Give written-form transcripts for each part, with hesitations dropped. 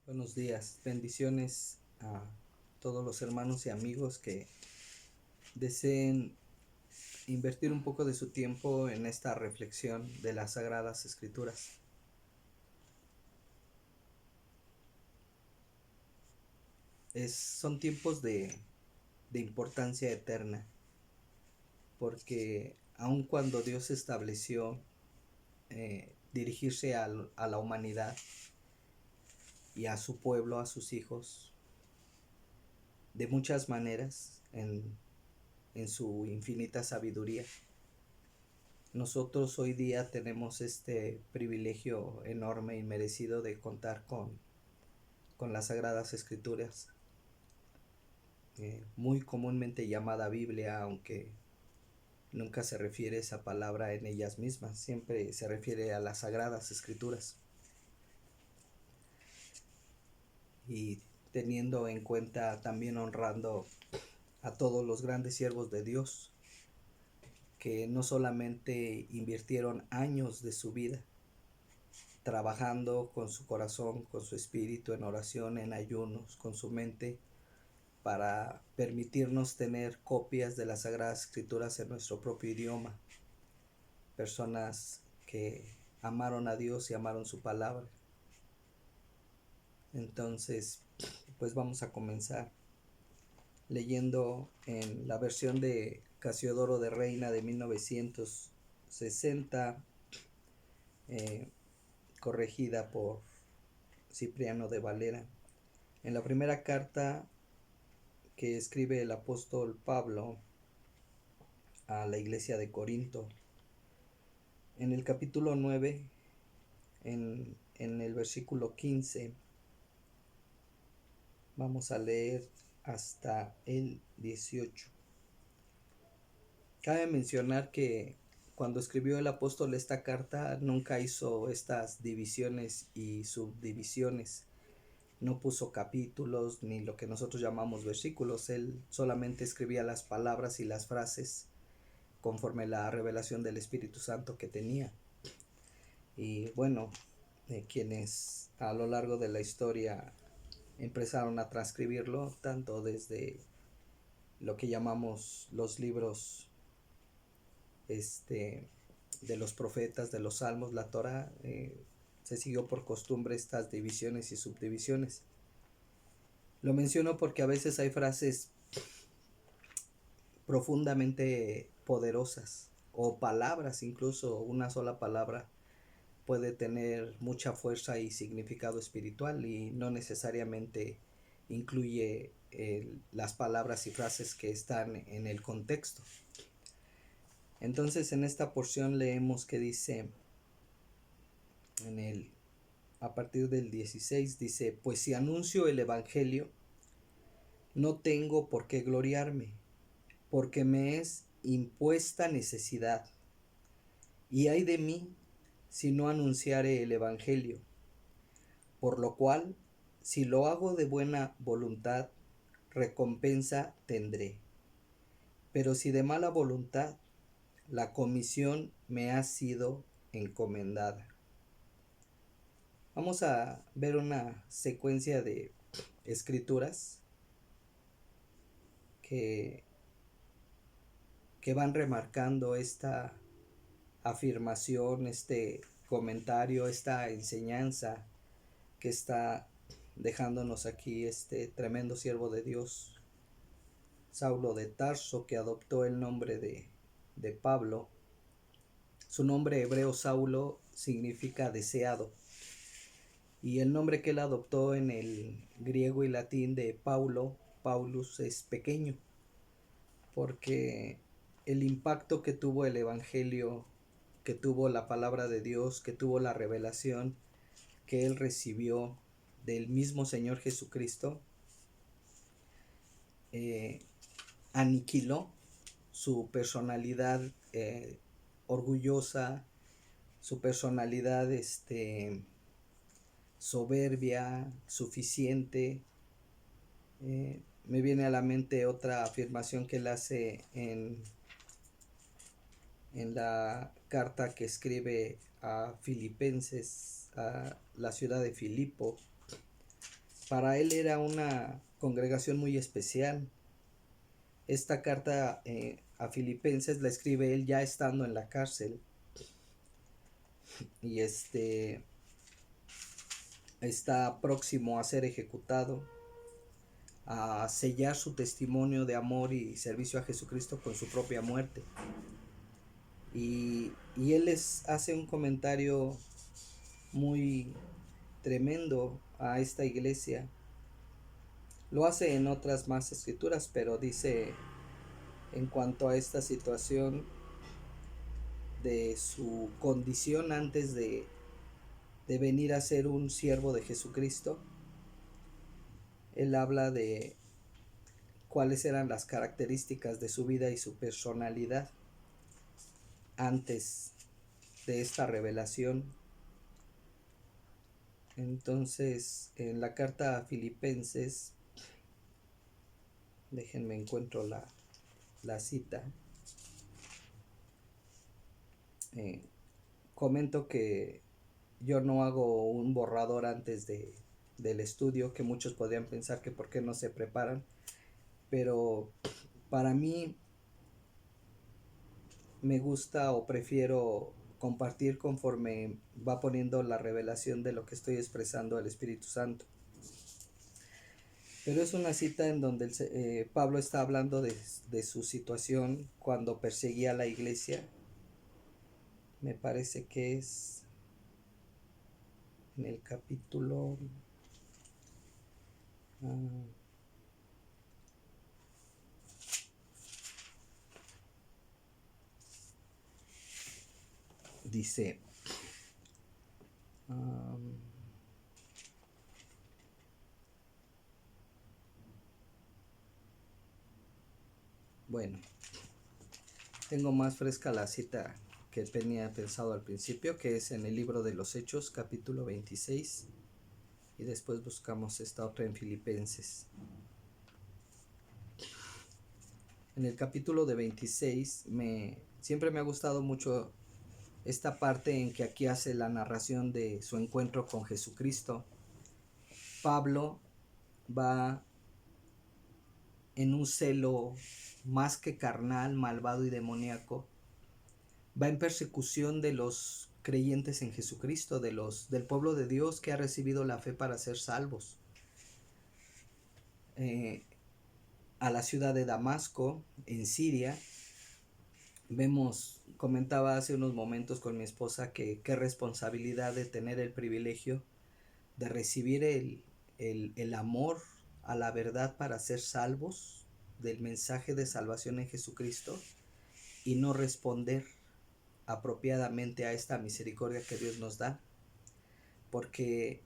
Buenos días, bendiciones a todos los hermanos y amigos que deseen invertir un poco de su tiempo en esta reflexión de las Sagradas Escrituras. Son tiempos de importancia eterna, porque aun cuando Dios estableció dirigirse a la humanidad y a su pueblo, a sus hijos, de muchas maneras en su infinita sabiduría, nosotros hoy día tenemos este privilegio enorme y merecido de contar con las Sagradas Escrituras, muy comúnmente llamada Biblia, aunque nunca se refiere esa palabra en ellas mismas, siempre se refiere a las Sagradas Escrituras. Y teniendo en cuenta, también honrando a todos los grandes siervos de Dios, que no solamente invirtieron años de su vida trabajando con su corazón, con su espíritu, en oración, en ayunos, con su mente, para permitirnos tener copias de las Sagradas Escrituras en nuestro propio idioma. Personas que amaron a Dios y amaron su palabra. Entonces, pues vamos a comenzar leyendo en la versión de Casiodoro de Reina de 1960, corregida por Cipriano de Valera. En la primera carta que escribe el apóstol Pablo a la iglesia de Corinto, en el capítulo 9, en el versículo 15, vamos a leer hasta el 18. Cabe mencionar que cuando escribió el apóstol esta carta nunca hizo estas divisiones y subdivisiones, no puso capítulos ni lo que nosotros llamamos versículos. Él solamente escribía las palabras y las frases conforme la revelación del Espíritu Santo que tenía. Y bueno, quienes a lo largo de la historia empezaron a transcribirlo, tanto desde lo que llamamos los libros de los profetas, de los salmos, la Torá, se siguió por costumbre estas divisiones y subdivisiones. Lo menciono porque a veces hay frases profundamente poderosas, o palabras, incluso una sola palabra puede tener mucha fuerza y significado espiritual y no necesariamente incluye las palabras y frases que están en el contexto. Entonces en esta porción leemos que dice a partir del 16, dice: pues si anuncio el evangelio, no tengo por qué gloriarme, porque me es impuesta necesidad, y ay de mí si no anunciare el evangelio. Por lo cual, si lo hago de buena voluntad, recompensa tendré. Pero si de mala voluntad, la comisión me ha sido encomendada. Vamos a ver una secuencia de escrituras que van remarcando esta afirmación, este comentario, esta enseñanza que está dejándonos aquí este tremendo siervo de Dios, Saulo de Tarso, que adoptó el nombre de Pablo. Su nombre hebreo Saulo significa deseado, y el nombre que él adoptó en el griego y latín de Paulo, Paulus, es pequeño, porque el impacto que tuvo el evangelio, que tuvo la palabra de Dios, que tuvo la revelación que él recibió del mismo Señor Jesucristo, aniquiló su personalidad orgullosa, su personalidad soberbia, suficiente. Me viene a la mente otra afirmación que él hace en la carta que escribe a Filipenses, a la ciudad de Filipo, Para él era una congregación muy especial. Esta carta a Filipenses la escribe él ya estando en la cárcel. Y está próximo a ser ejecutado, a sellar su testimonio de amor y servicio a Jesucristo con su propia muerte. Y él les hace un comentario muy tremendo a esta iglesia. Lo hace en otras más escrituras, pero dice en cuanto a esta situación de su condición antes de venir a ser un siervo de Jesucristo. Él habla de cuáles eran las características de su vida y su personalidad antes de esta revelación. Entonces, en la carta a Filipenses, déjenme encuentro la cita. Comento que yo no hago un borrador antes del estudio, que muchos podrían pensar que por qué no se preparan, pero para mí me gusta o prefiero compartir conforme va poniendo la revelación de lo que estoy expresando el Espíritu Santo. Pero es una cita en donde Pablo está hablando de su situación cuando perseguía a la iglesia. Me parece que es en el capítulo... dice... bueno, tengo más fresca la cita que tenía pensado al principio, que es en el libro de los Hechos, capítulo 26, y después buscamos esta otra en Filipenses. En el capítulo de 26 siempre me ha gustado mucho esta parte en que aquí hace la narración de su encuentro con Jesucristo. Pablo va en un celo más que carnal, malvado y demoníaco. Va en persecución de los creyentes en Jesucristo, del pueblo de Dios que ha recibido la fe para ser salvos. A la ciudad de Damasco, en Siria, comentaba hace unos momentos con mi esposa que qué responsabilidad de tener el privilegio de recibir el amor a la verdad para ser salvos, del mensaje de salvación en Jesucristo, y no responder apropiadamente a esta misericordia que Dios nos da. Porque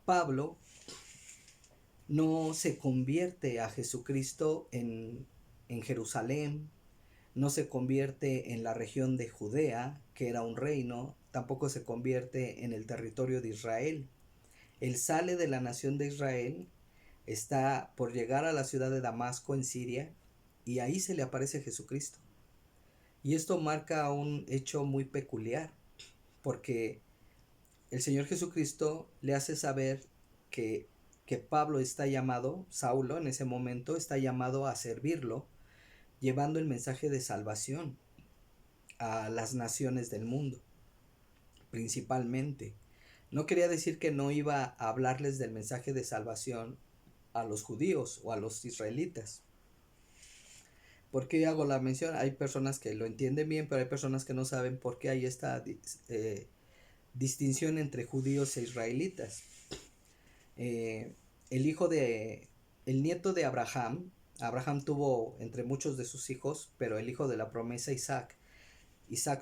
Pablo no se convierte a Jesucristo en Jerusalén, no se convierte en la región de Judea, que era un reino, tampoco se convierte en el territorio de Israel. Él sale de la nación de Israel, está por llegar a la ciudad de Damasco en Siria, y ahí se le aparece Jesucristo. Y esto marca un hecho muy peculiar, porque el Señor Jesucristo le hace saber que Pablo está llamado, Saulo en ese momento está llamado a servirlo, llevando el mensaje de salvación a las naciones del mundo, principalmente. No quería decir que no iba a hablarles del mensaje de salvación a los judíos o a los israelitas. ¿Por qué hago la mención? Hay personas que lo entienden bien, pero hay personas que no saben por qué hay esta distinción entre judíos e israelitas. El nieto de Abraham tuvo entre muchos de sus hijos, pero el hijo de la promesa, Isaac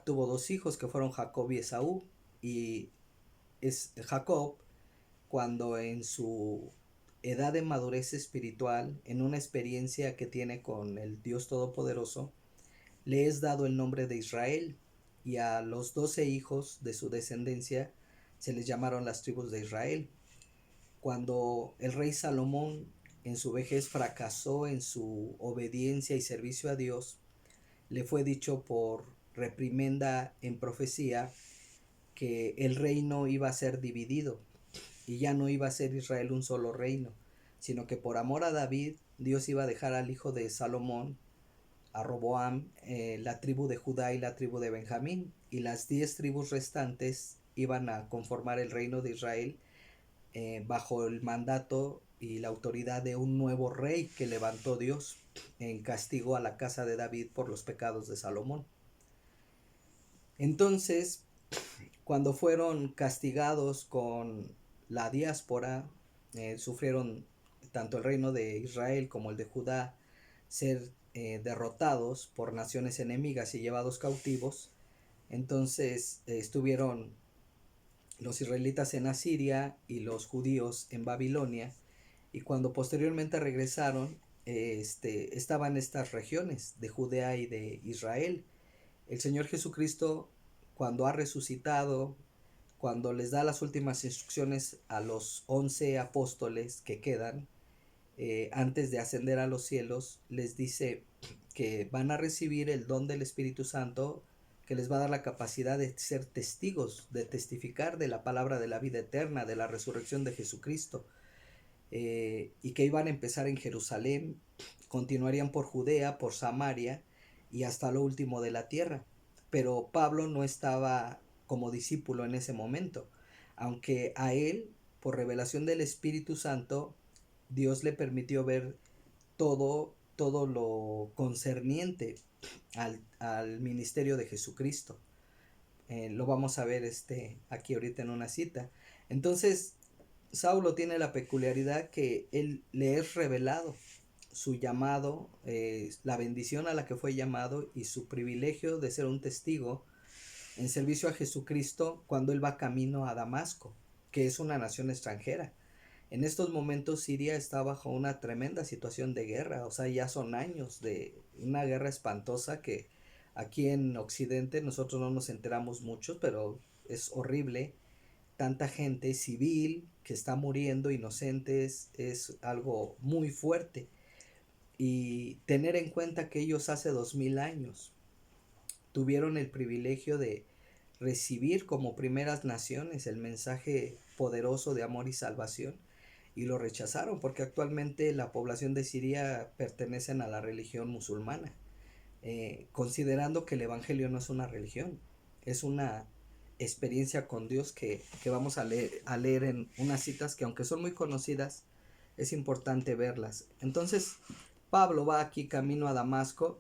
tuvo dos hijos que fueron Jacob y Esaú. Y Jacob, cuando en su edad de madurez espiritual, en una experiencia que tiene con el Dios Todopoderoso, le es dado el nombre de Israel, y a los 12 hijos de su descendencia se les llamaron las tribus de Israel. Cuando el rey Salomón en su vejez fracasó en su obediencia y servicio a Dios, le fue dicho por reprimenda en profecía que el reino iba a ser dividido. y ya no iba a ser Israel un solo reino, sino que por amor a David, Dios iba a dejar al hijo de Salomón, a Roboam, la tribu de Judá y la tribu de Benjamín, y las 10 tribus restantes iban a conformar el reino de Israel bajo el mandato y la autoridad de un nuevo rey que levantó Dios en castigo a la casa de David por los pecados de Salomón. Entonces, cuando fueron castigados con la diáspora, sufrieron tanto el reino de Israel como el de Judá ser derrotados por naciones enemigas y llevados cautivos. Entonces estuvieron los israelitas en Asiria y los judíos en Babilonia, y cuando posteriormente regresaron, estaban estas regiones de Judea y de Israel. El Señor Jesucristo, cuando ha resucitado, cuando les da las últimas instrucciones a los 11 apóstoles que quedan, antes de ascender a los cielos, les dice que van a recibir el don del Espíritu Santo, que les va a dar la capacidad de ser testigos, de testificar de la palabra de la vida eterna, de la resurrección de Jesucristo, y que iban a empezar en Jerusalén, continuarían por Judea, por Samaria y hasta lo último de la tierra. Pero Pablo no estaba como discípulo en ese momento, aunque a él, por revelación del Espíritu Santo, Dios le permitió ver todo lo concerniente al ministerio de Jesucristo. Lo vamos a ver aquí ahorita en una cita. Entonces, Saulo tiene la peculiaridad que él le es revelado su llamado, la bendición a la que fue llamado y su privilegio de ser un testigo en servicio a Jesucristo cuando él va camino a Damasco, que es una nación extranjera. En estos momentos Siria está bajo una tremenda situación de guerra, o sea, ya son años de una guerra espantosa que aquí en Occidente nosotros no nos enteramos mucho, pero es horrible. Tanta gente civil que está muriendo, inocentes, es algo muy fuerte. Y tener en cuenta que ellos hace 2000 años tuvieron el privilegio de recibir como primeras naciones el mensaje poderoso de amor y salvación, y lo rechazaron porque actualmente la población de Siria pertenecen a la religión musulmana, considerando que el evangelio no es una religión, es una experiencia con Dios que vamos a leer en unas citas que, aunque son muy conocidas, es importante verlas. Entonces Pablo va aquí camino a Damasco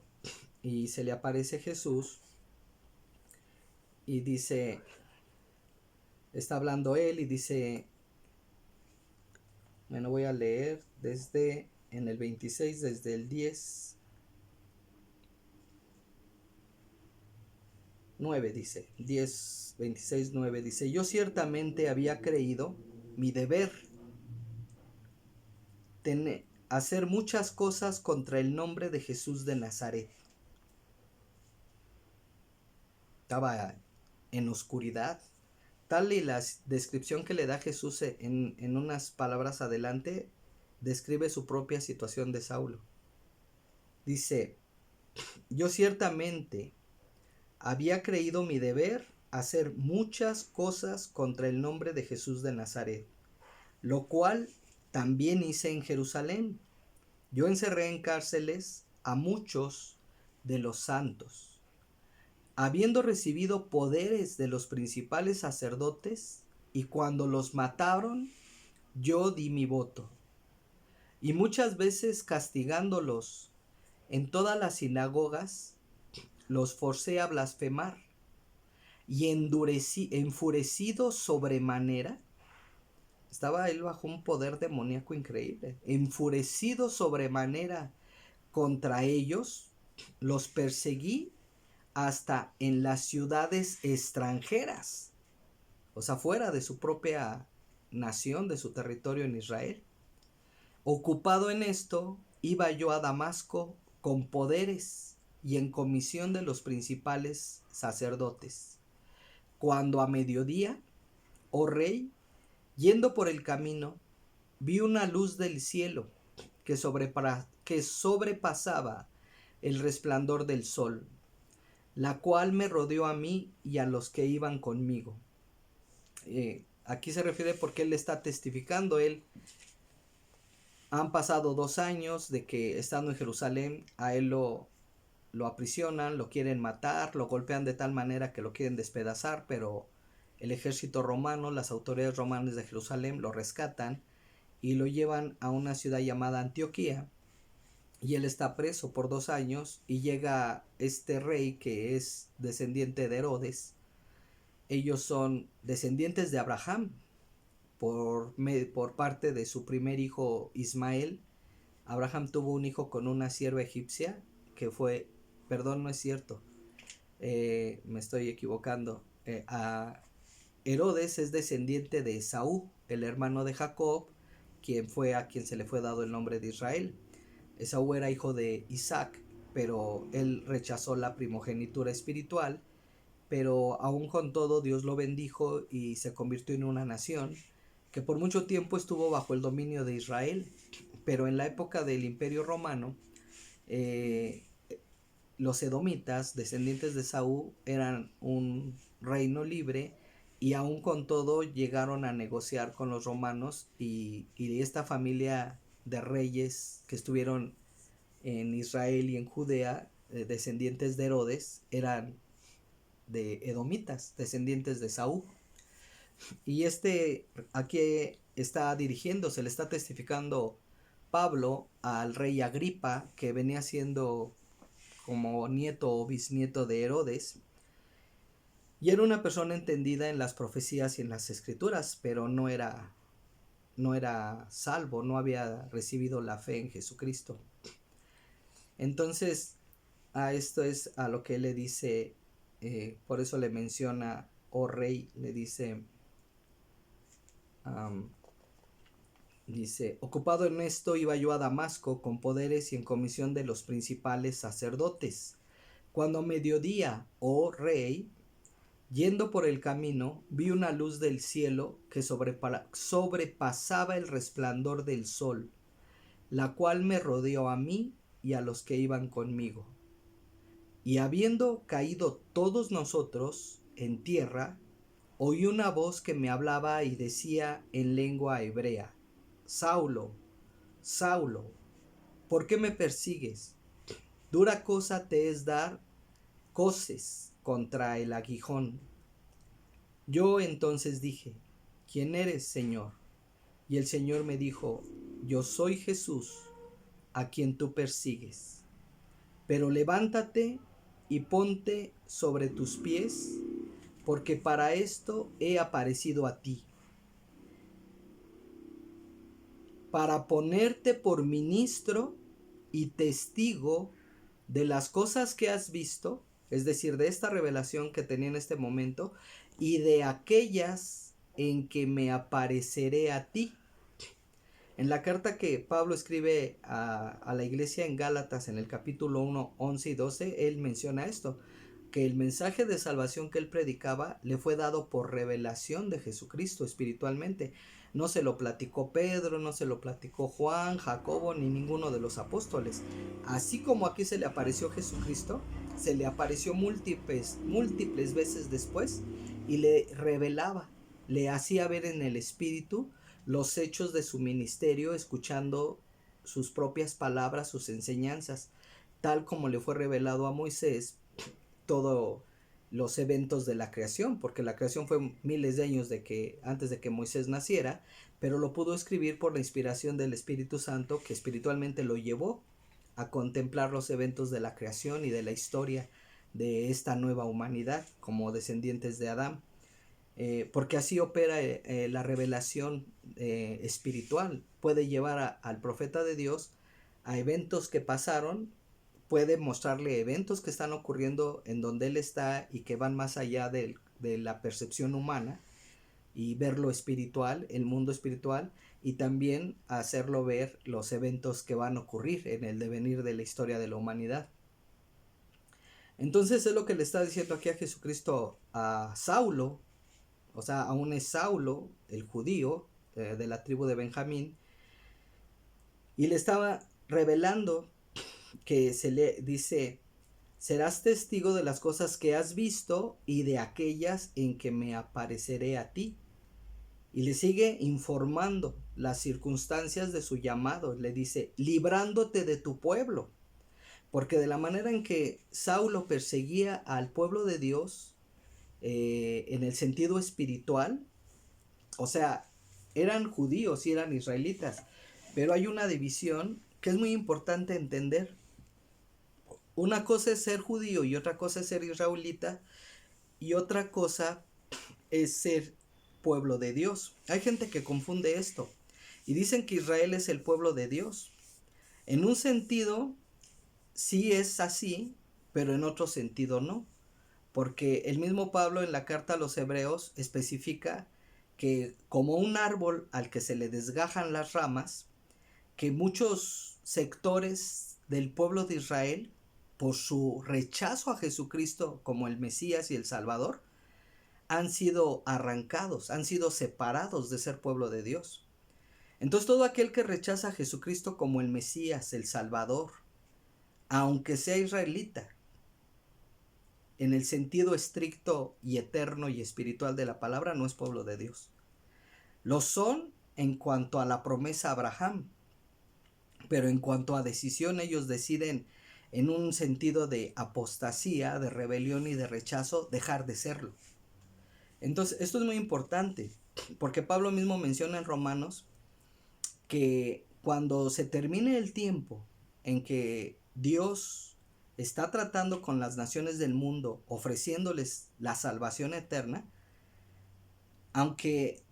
y se le aparece Jesús y dice, está hablando él y dice, bueno, voy a leer desde en el 26, desde el 10:9 dice, 10:26:9 dice, yo ciertamente había creído mi deber hacer muchas cosas contra el nombre de Jesús de Nazaret. Estaba en oscuridad. Tal y la descripción que le da Jesús en unas palabras adelante, describe su propia situación de Saulo. Dice, yo ciertamente había creído mi deber hacer muchas cosas contra el nombre de Jesús de Nazaret, lo cual también hice en Jerusalén. Yo encerré en cárceles a muchos de los santos, habiendo recibido poderes de los principales sacerdotes, y cuando los mataron, yo di mi voto. Y muchas veces castigándolos en todas las sinagogas, los forcé a blasfemar, y enfurecido sobremanera, estaba él bajo un poder demoníaco increíble, enfurecido sobremanera contra ellos, los perseguí hasta en las ciudades extranjeras, o sea, fuera de su propia nación, de su territorio en Israel. Ocupado en esto, iba yo a Damasco con poderes y en comisión de los principales sacerdotes, cuando a mediodía, oh rey, yendo por el camino, vi una luz del cielo que sobrepasaba el resplandor del sol, la cual me rodeó a mí y a los que iban conmigo. aquí se refiere porque él está testificando. Han pasado 2 años de que estando en Jerusalén, a él lo aprisionan, lo quieren matar, lo golpean de tal manera que lo quieren despedazar, pero el ejército romano, las autoridades romanas de Jerusalén lo rescatan y lo llevan a una ciudad llamada Antioquía, y él está preso por 2 años, y llega este rey que es descendiente de Herodes. Ellos son descendientes de Abraham por parte de su primer hijo Ismael. Abraham tuvo un hijo con una sierva egipcia que fue, perdón, no es cierto, me estoy equivocando. A Herodes es descendiente de Esaú, el hermano de Jacob, quien fue a quien se le fue dado el nombre de Israel. Esaú era hijo de Isaac, pero él rechazó la primogenitura espiritual, pero aún con todo Dios lo bendijo y se convirtió en una nación que por mucho tiempo estuvo bajo el dominio de Israel. Pero en la época del Imperio Romano, eh, los edomitas, descendientes de Saúl, eran un reino libre, y aún con todo llegaron a negociar con los romanos, y esta familia de reyes que estuvieron en Israel y en Judea, descendientes de Herodes, eran de edomitas, descendientes de Saúl. Y aquí está dirigiéndose, le está testificando Pablo al rey Agripa, que venía siendo como nieto o bisnieto de Herodes, y era una persona entendida en las profecías y en las escrituras, pero no era salvo, no había recibido la fe en Jesucristo. Entonces, a esto es a lo que él le dice, por eso le menciona, oh rey, le dice, dice, ocupado en esto iba yo a Damasco con poderes y en comisión de los principales sacerdotes. Cuando a mediodía, oh rey, yendo por el camino, vi una luz del cielo que sobrepasaba el resplandor del sol, la cual me rodeó a mí y a los que iban conmigo. Y habiendo caído todos nosotros en tierra, oí una voz que me hablaba y decía en lengua hebrea, Saulo, Saulo, ¿por qué me persigues? Dura cosa te es dar coces contra el aguijón. Yo entonces dije, ¿quién eres, Señor? Y el Señor me dijo, yo soy Jesús, a quien tú persigues. Pero levántate y ponte sobre tus pies, porque para esto he aparecido a ti, para ponerte por ministro y testigo de las cosas que has visto, es decir, de esta revelación que tenía en este momento, y de aquellas en que me apareceré a ti. En la carta que Pablo escribe a la iglesia en Gálatas, en el capítulo 1, 11 y 12, él menciona esto, que el mensaje de salvación que él predicaba le fue dado por revelación de Jesucristo espiritualmente. No se lo platicó Pedro, no se lo platicó Juan, Jacobo, ni ninguno de los apóstoles. Así como aquí se le apareció Jesucristo, se le apareció múltiples veces después, y le revelaba, le hacía ver en el espíritu los hechos de su ministerio, escuchando sus propias palabras, sus enseñanzas, tal como le fue revelado a Moisés todos los eventos de la creación, porque la creación fue miles de años antes de que Moisés naciera, pero lo pudo escribir por la inspiración del Espíritu Santo, que espiritualmente lo llevó a contemplar los eventos de la creación y de la historia de esta nueva humanidad como descendientes de Adán. Porque así opera la revelación espiritual. Puede llevar al profeta de Dios a eventos que pasaron, puede mostrarle eventos que están ocurriendo en donde él está y que van más allá de la percepción humana, y ver lo espiritual, el mundo espiritual, y también hacerlo ver los eventos que van a ocurrir en el devenir de la historia de la humanidad. Entonces es lo que le está diciendo aquí a Jesucristo a Saulo, o sea, aún es Saulo, el judío, de la tribu de Benjamín, y le estaba revelando que se le dice, serás testigo de las cosas que has visto y de aquellas en que me apareceré a ti. Y le sigue informando las circunstancias de su llamado. Le dice, librándote de tu pueblo. Porque de la manera en que Saulo perseguía al pueblo de Dios, en el sentido espiritual, o sea, eran judíos y eran israelitas, pero hay una división que es muy importante entender. Una cosa es ser judío y otra cosa es ser israelita y otra cosa es ser pueblo de Dios. Hay gente que confunde esto y dicen que Israel es el pueblo de Dios. En un sentido sí es así, pero en otro sentido no, porque el mismo Pablo en la carta a los Hebreos especifica que como un árbol al que se le desgajan las ramas, que muchos sectores del pueblo de Israel, por su rechazo a Jesucristo como el Mesías y el Salvador, han sido arrancados, han sido separados de ser pueblo de Dios. Entonces todo aquel que rechaza a Jesucristo como el Mesías, el Salvador, aunque sea israelita, en el sentido estricto y eterno y espiritual de la palabra, no es pueblo de Dios. Lo son en cuanto a la promesa a Abraham, pero en cuanto a decisión ellos deciden en un sentido de apostasía, de rebelión y de rechazo, dejar de serlo. Entonces, esto es muy importante, porque Pablo mismo menciona en Romanos que cuando se termine el tiempo en que Dios está tratando con las naciones del mundo, ofreciéndoles la salvación eterna, aunque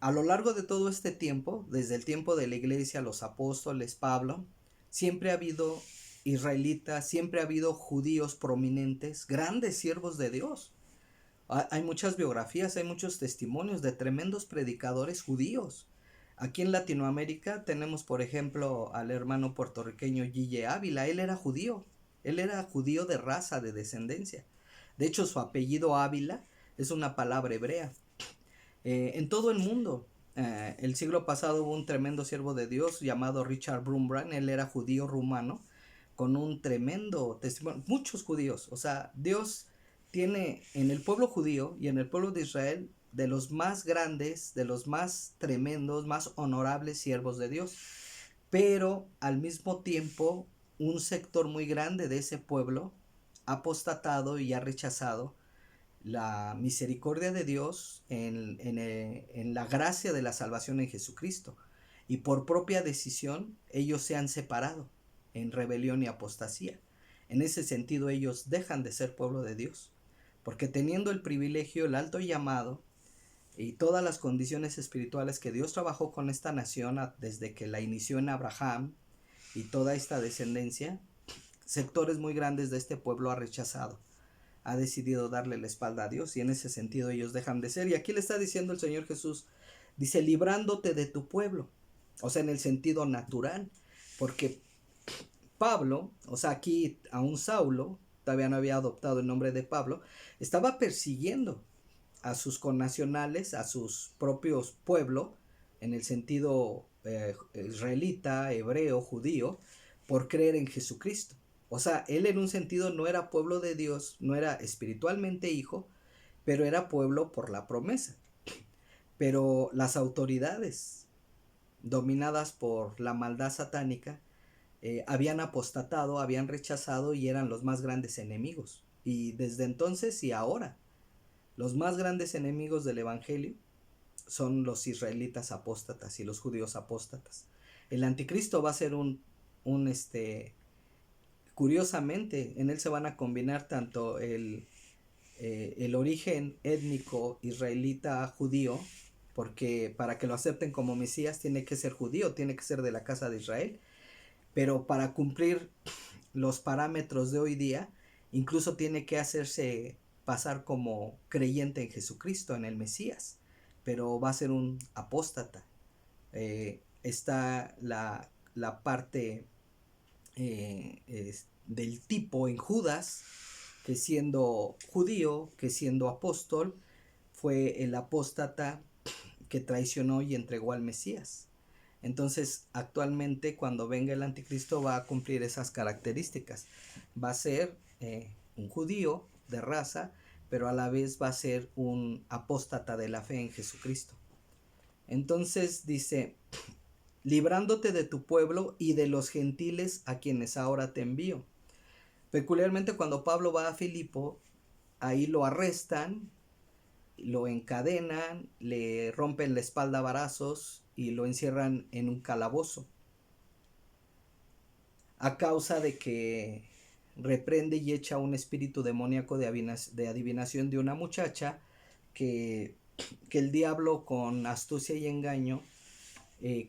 a lo largo de todo este tiempo, desde el tiempo de la iglesia, los apóstoles, Pablo, siempre ha habido israelitas, siempre ha habido judíos prominentes, grandes siervos de Dios. Hay muchas biografías, hay muchos testimonios de tremendos predicadores judíos. Aquí en Latinoamérica tenemos, por ejemplo, al hermano puertorriqueño Gille Ávila. Él era judío de raza, de descendencia. De hecho, su apellido Ávila es una palabra hebrea. En todo el mundo, el siglo pasado hubo un tremendo siervo de Dios llamado Richard Brumbrand. Él era judío rumano con un tremendo testimonio. Muchos judíos, o sea, Dios tiene en el pueblo judío y en el pueblo de Israel de los más grandes, de los más tremendos, más honorables siervos de Dios. Pero al mismo tiempo, un sector muy grande de ese pueblo ha apostatado y ha rechazado la misericordia de Dios en la gracia de la salvación en Jesucristo. Y por propia decisión, ellos se han separado en rebelión y apostasía. En ese sentido, ellos dejan de ser pueblo de Dios, porque teniendo el privilegio, el alto llamado y todas las condiciones espirituales que Dios trabajó con esta nación desde que la inició en Abraham y toda esta descendencia, sectores muy grandes de este pueblo ha rechazado, ha decidido darle la espalda a Dios y en ese sentido ellos dejan de ser. Y aquí le está diciendo el Señor Jesús, dice, librándote de tu pueblo, o sea, en el sentido natural, porque Pablo, o sea, aquí a un Saulo, todavía no había adoptado el nombre de Pablo, estaba persiguiendo a sus connacionales, a sus propios pueblos, en el sentido israelita, hebreo, judío, por creer en Jesucristo. O sea, él en un sentido no era pueblo de Dios, no era espiritualmente hijo, pero era pueblo por la promesa. Pero las autoridades, dominadas por la maldad satánica, habían apostatado, habían rechazado y eran los más grandes enemigos. Y desde entonces y ahora, los más grandes enemigos del Evangelio son los israelitas apóstatas y los judíos apóstatas. El anticristo va a ser curiosamente, en él se van a combinar tanto el origen étnico israelita judío, porque para que lo acepten como Mesías tiene que ser judío, tiene que ser de la casa de Israel, pero para cumplir los parámetros de hoy día, incluso tiene que hacerse pasar como creyente en Jesucristo, en el Mesías, pero va a ser un apóstata. Está la parte del tipo en Judas, que siendo judío, que siendo apóstol, fue el apóstata que traicionó y entregó al Mesías. Entonces, actualmente cuando venga el anticristo va a cumplir esas características. Va a ser un judío de raza, pero a la vez va a ser un apóstata de la fe en Jesucristo. Entonces dice, librándote de tu pueblo y de los gentiles a quienes ahora te envío. Peculiarmente cuando Pablo va a Filipo, ahí lo arrestan, lo encadenan, le rompen la espalda a varazos y lo encierran en un calabozo, a causa de que reprende y echa un espíritu demoníaco de adivinación de una muchacha que, que el diablo con astucia y engaño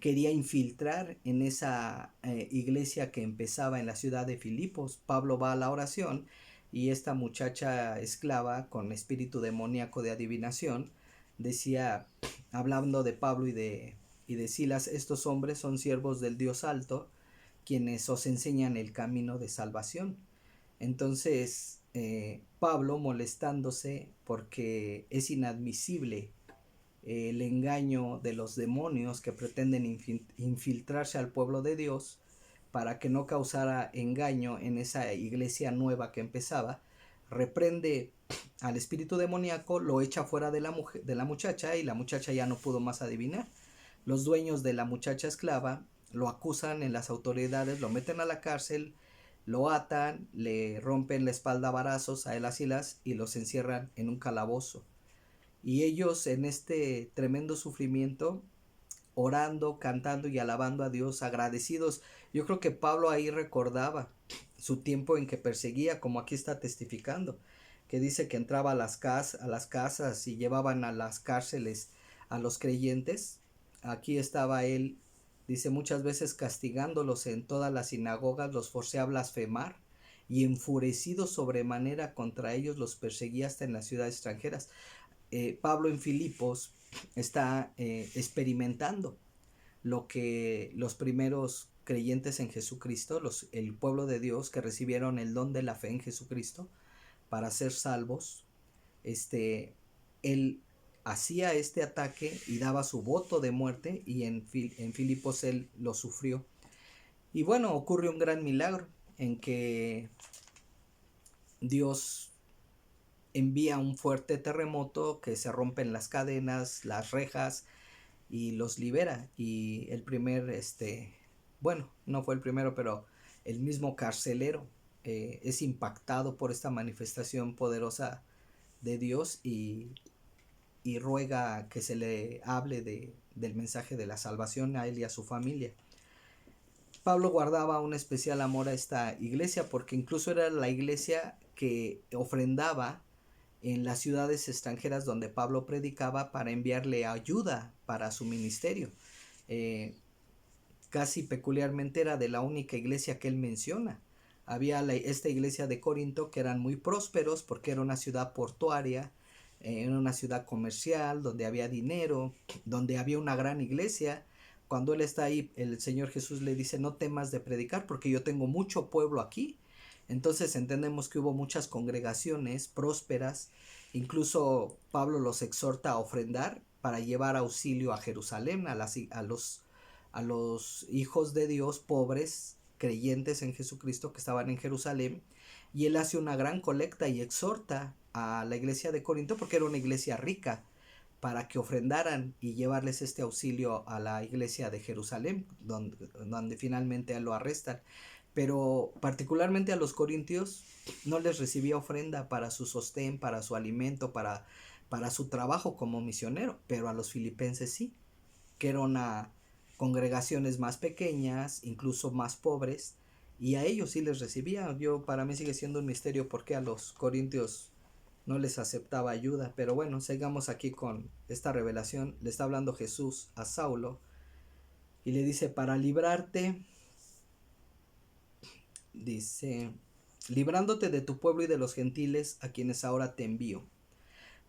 quería infiltrar en esa iglesia que empezaba en la ciudad de Filipos. Pablo va a la oración y esta muchacha esclava con espíritu demoníaco de adivinación decía, hablando de Pablo y de Silas, estos hombres son siervos del Dios alto, quienes os enseñan el camino de salvación. Entonces Pablo, molestándose porque es inadmisible el engaño de los demonios que pretenden infiltrarse al pueblo de Dios para que no causara engaño en esa iglesia nueva que empezaba, reprende al espíritu demoníaco, lo echa fuera de la muchacha y la muchacha ya no pudo más adivinar. Los dueños de la muchacha esclava lo acusan en las autoridades, lo meten a la cárcel, lo atan, le rompen la espalda a varazos a él, a Silas, y los encierran en un calabozo. Y ellos en este tremendo sufrimiento, orando, cantando y alabando a Dios, agradecidos. Yo creo que Pablo ahí recordaba su tiempo en que perseguía, como aquí está testificando, que dice que entraba a las casas y llevaban a las cárceles a los creyentes. Aquí estaba él, dice, muchas veces castigándolos en todas las sinagogas, los forcé a blasfemar y enfurecido sobremanera contra ellos los perseguía hasta en las ciudades extranjeras. Pablo en Filipos está experimentando lo que los primeros creyentes en Jesucristo, el pueblo de Dios que recibieron el don de la fe en Jesucristo para ser salvos, él hacía este ataque y daba su voto de muerte, y en Filipos él lo sufrió. Y bueno, ocurre un gran milagro en que Dios envía un fuerte terremoto que se rompen las cadenas, las rejas, y los libera. Y el primer, bueno, no fue el primero, pero el mismo carcelero es impactado por esta manifestación poderosa de Dios y ruega que se le hable del mensaje de la salvación a él y a su familia. Pablo guardaba un especial amor a esta iglesia porque incluso era la iglesia que ofrendaba en las ciudades extranjeras donde Pablo predicaba para enviarle ayuda para su ministerio. Casi peculiarmente era de la única iglesia que él menciona. Había esta iglesia de Corinto que eran muy prósperos porque era una ciudad portuaria, era una ciudad comercial donde había dinero, donde había una gran iglesia. Cuando él está ahí, el Señor Jesús le dice, no temas de predicar porque yo tengo mucho pueblo aquí. Entonces entendemos que hubo muchas congregaciones prósperas. Incluso Pablo los exhorta a ofrendar para llevar auxilio a Jerusalén, a los hijos de Dios pobres, creyentes en Jesucristo que estaban en Jerusalén. Y él hace una gran colecta y exhorta a la iglesia de Corinto, porque era una iglesia rica, para que ofrendaran y llevarles este auxilio a la iglesia de Jerusalén, donde finalmente lo arrestan. Pero particularmente a los corintios no les recibía ofrenda para su sostén, para su alimento, para su trabajo como misionero, pero a los filipenses sí, que eran congregaciones más pequeñas, incluso más pobres, y a ellos sí les recibía. Para mí sigue siendo un misterio por qué a los corintios no les aceptaba ayuda, pero bueno, sigamos aquí con esta revelación. Le está hablando Jesús a Saulo y le dice, para librarte, dice, librándote de tu pueblo y de los gentiles a quienes ahora te envío,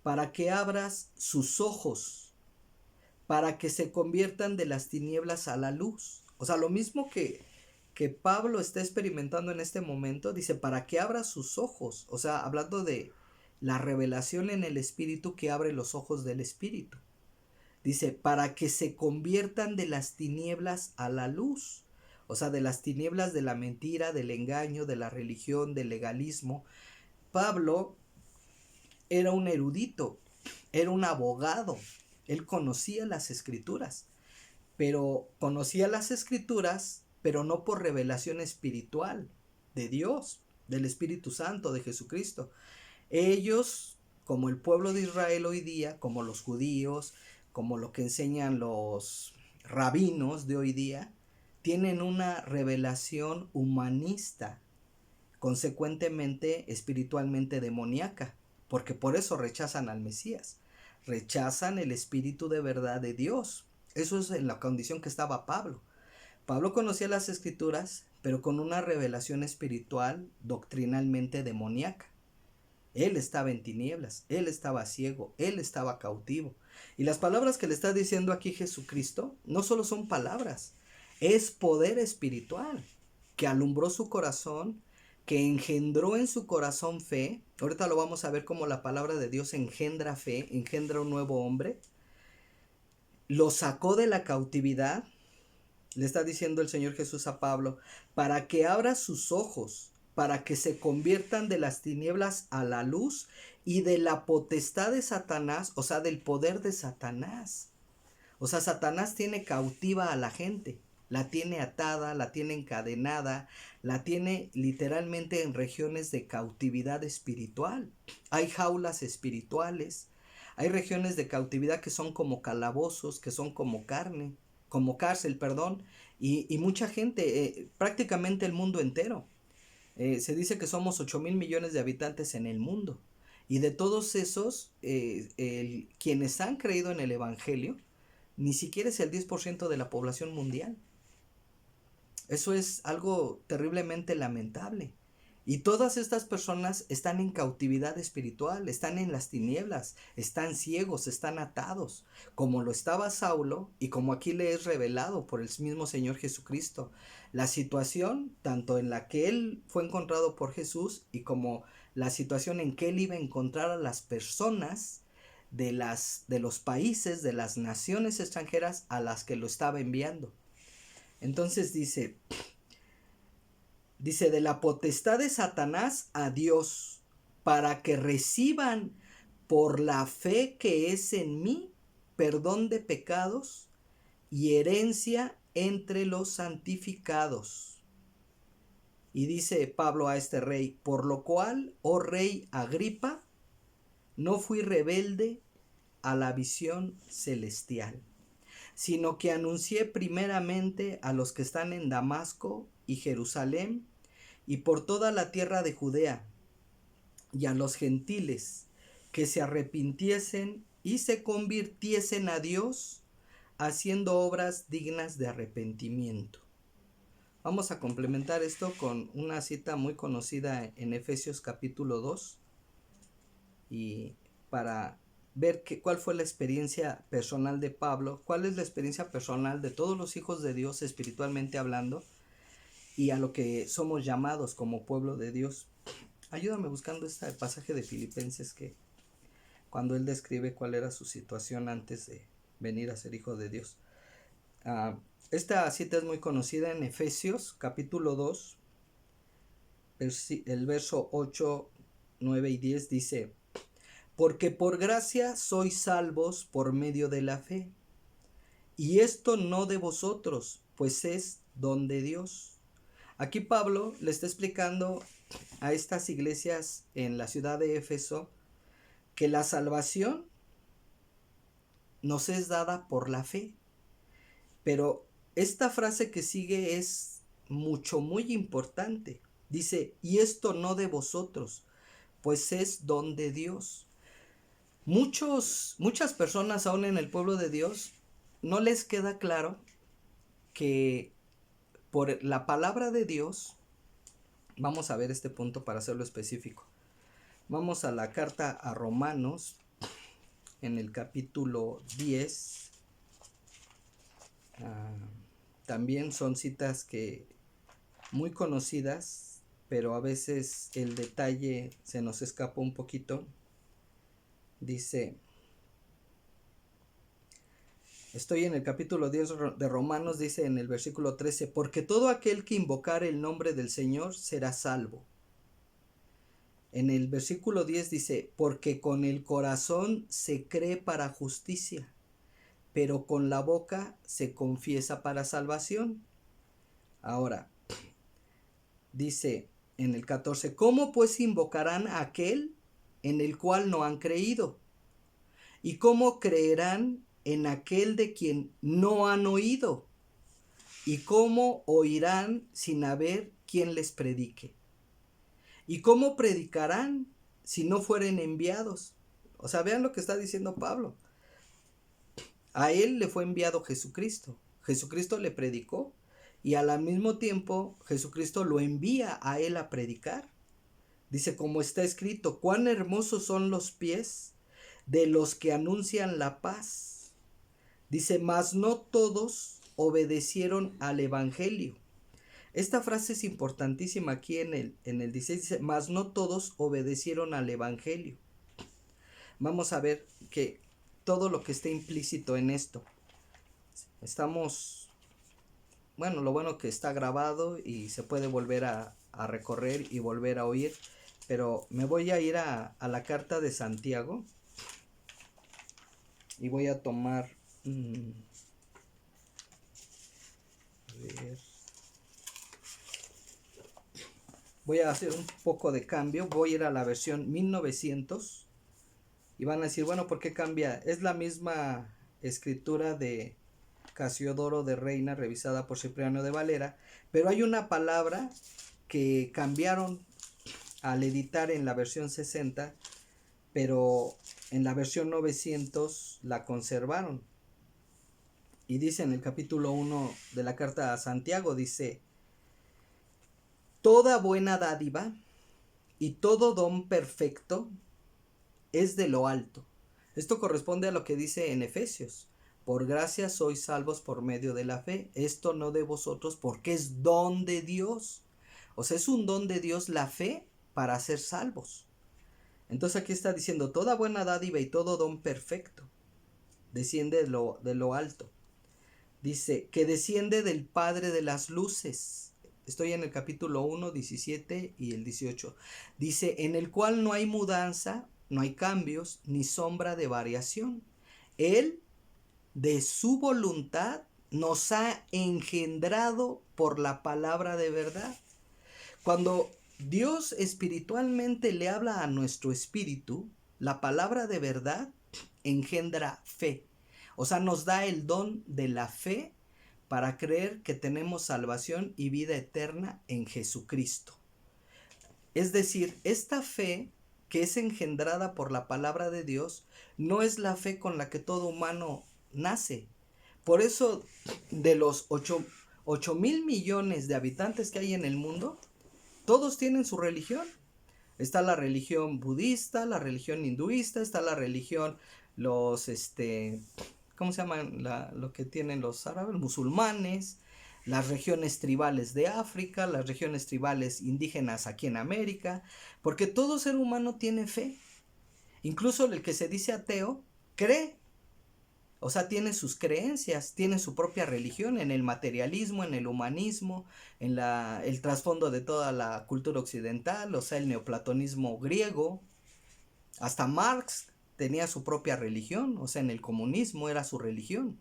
para que abras sus ojos, para que se conviertan de las tinieblas a la luz. O sea, lo mismo que Pablo está experimentando en este momento, dice, para que abra sus ojos. O sea, hablando de la revelación en el Espíritu que abre los ojos del Espíritu. Dice, para que se conviertan de las tinieblas a la luz. O sea, de las tinieblas de la mentira, del engaño, de la religión, del legalismo. Pablo era un erudito, era un abogado, Él conocía las escrituras, pero conocía las escrituras, pero no por revelación espiritual de Dios, del Espíritu Santo, de Jesucristo. Ellos, como el pueblo de Israel hoy día, como los judíos, como lo que enseñan los rabinos de hoy día, tienen una revelación humanista, consecuentemente espiritualmente demoníaca, porque por eso rechazan al Mesías, rechazan el espíritu de verdad de Dios. Eso es en la condición que estaba Pablo. Pablo conocía las escrituras, pero con una revelación espiritual doctrinalmente demoníaca. Él estaba en tinieblas, él estaba ciego, él estaba cautivo. Y las palabras que le está diciendo aquí Jesucristo no solo son palabras, es poder espiritual que alumbró su corazón, que engendró en su corazón fe. Ahorita lo vamos a ver cómo la palabra de Dios engendra fe, engendra un nuevo hombre. Lo sacó de la cautividad, le está diciendo el Señor Jesús a Pablo, para que abra sus ojos, para que se conviertan de las tinieblas a la luz y de la potestad de Satanás, o sea, del poder de Satanás. O sea, Satanás tiene cautiva a la gente, la tiene atada, la tiene encadenada, la tiene literalmente en regiones de cautividad espiritual. Hay jaulas espirituales, hay regiones de cautividad que son como calabozos, que son como carne, como cárcel, perdón, y mucha gente, prácticamente el mundo entero. Se dice que somos 8.000 millones de habitantes en el mundo. Y de todos esos, quienes han creído en el Evangelio, ni siquiera es el 10% de la población mundial. Eso es algo terriblemente lamentable. Y todas estas personas están en cautividad espiritual, están en las tinieblas, están ciegos, están atados, como lo estaba Saulo y como aquí le es revelado por el mismo Señor Jesucristo. La situación, tanto en la que él fue encontrado por Jesús y como la situación en que él iba a encontrar a las personas de los países, de las naciones extranjeras a las que lo estaba enviando. Entonces dice, de la potestad de Satanás a Dios, para que reciban por la fe que es en mí perdón de pecados y herencia entre los santificados. Y dice Pablo a este rey, por lo cual, oh rey Agripa, no fui rebelde a la visión celestial, sino que anuncié primeramente a los que están en Damasco y Jerusalén y por toda la tierra de Judea y a los gentiles que se arrepintiesen y se convirtiesen a Dios haciendo obras dignas de arrepentimiento. Vamos a complementar esto con una cita muy conocida en Efesios capítulo 2 y para ver cuál fue la experiencia personal de Pablo, cuál es la experiencia personal de todos los hijos de Dios espiritualmente hablando y a lo que somos llamados como pueblo de Dios. Ayúdame buscando este pasaje de Filipenses que cuando él describe cuál era su situación antes de venir a ser hijo de Dios. Esta cita es muy conocida en Efesios capítulo 2, el verso 8, 9 y 10 dice, porque por gracia sois salvos por medio de la fe, y esto no de vosotros, pues es don de Dios. Aquí Pablo le está explicando a estas iglesias en la ciudad de Éfeso que la salvación nos es dada por la fe. Pero esta frase que sigue es muy importante. Dice, y esto no de vosotros, pues es don de Dios. Muchas personas aún en el pueblo de Dios no les queda claro que por la palabra de Dios, vamos a ver este punto para hacerlo específico. Vamos a la carta a Romanos en el capítulo 10. También son citas que muy conocidas, pero a veces el detalle se nos escapa un poquito. Dice, estoy en el capítulo 10 de Romanos, dice en el versículo 13, porque todo aquel que invocare el nombre del Señor será salvo. En el versículo 10 dice, porque con el corazón se cree para justicia, pero con la boca se confiesa para salvación. Ahora, dice en el 14, ¿cómo pues invocarán a aquel en el cual no han creído? ¿Y cómo creerán en aquel de quien no han oído? ¿Y cómo oirán sin haber quien les predique? ¿Y cómo predicarán si no fueren enviados? O sea, vean lo que está diciendo Pablo. A él le fue enviado Jesucristo. Jesucristo le predicó y al mismo tiempo Jesucristo lo envía a él a predicar. Dice, como está escrito, cuán hermosos son los pies de los que anuncian la paz. Dice, mas no todos obedecieron al evangelio. Esta frase es importantísima aquí en el 16, dice, mas no todos obedecieron al evangelio. Vamos a ver que todo lo que esté implícito en esto. Lo bueno que está grabado y se puede volver a recorrer y volver a oír, pero me voy a ir a la carta de Santiago y voy a tomar, voy a hacer un poco de cambio, voy a ir a la versión 1900 y van a decir, bueno, ¿por qué cambia? Es la misma escritura de Casiodoro de Reina, revisada por Cipriano de Valera, pero hay una palabra que cambiaron al editar en la versión 60, pero en la versión 900 la conservaron. Y dice en el capítulo 1 de la carta a Santiago, dice, toda buena dádiva y todo don perfecto es de lo alto. Esto corresponde a lo que dice en Efesios. Por gracia sois salvos por medio de la fe. Esto no de vosotros, porque es don de Dios. O sea, es un don de Dios la fe para ser salvos. Entonces aquí está diciendo, toda buena dádiva y todo don perfecto desciende de lo alto. Dice, que desciende del Padre de las luces. Estoy en el capítulo 1, 17 y el 18. Dice, en el cual no hay mudanza, no hay cambios, ni sombra de variación. Él, de su voluntad, nos ha engendrado por la palabra de verdad. Cuando Dios espiritualmente le habla a nuestro espíritu, la palabra de verdad engendra fe. O sea, nos da el don de la fe para creer que tenemos salvación y vida eterna en Jesucristo. Es decir, esta fe que es engendrada por la palabra de Dios no es la fe con la que todo humano nace. Por eso, de los 8,000,000,000 de habitantes que hay en el mundo, todos tienen su religión. Está la religión budista, la religión hinduista, está la religión, ¿cómo se llaman? Lo que tienen los árabes, musulmanes, las regiones tribales de África, las regiones tribales indígenas aquí en América, porque todo ser humano tiene fe. Incluso el que se dice ateo cree. O sea, tiene sus creencias, tiene su propia religión en el materialismo, en el humanismo, en el trasfondo de toda la cultura occidental, o sea, el neoplatonismo griego. Hasta Marx tenía su propia religión, o sea, en el comunismo era su religión.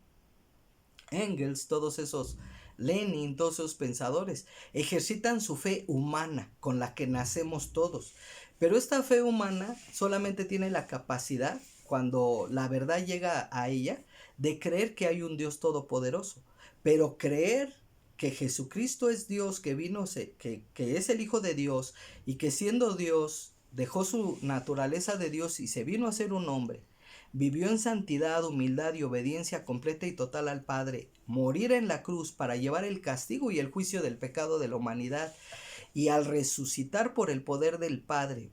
Engels, todos esos, Lenin, todos esos pensadores, ejercitan su fe humana con la que nacemos todos. Pero esta fe humana solamente tiene la capacidad, cuando la verdad llega a ella, de creer que hay un Dios todopoderoso. Pero creer que Jesucristo es Dios, que vino, que es el Hijo de Dios y que siendo Dios dejó su naturaleza de Dios y se vino a ser un hombre, vivió en santidad, humildad y obediencia completa y total al Padre, morir en la cruz para llevar el castigo y el juicio del pecado de la humanidad, y al resucitar por el poder del Padre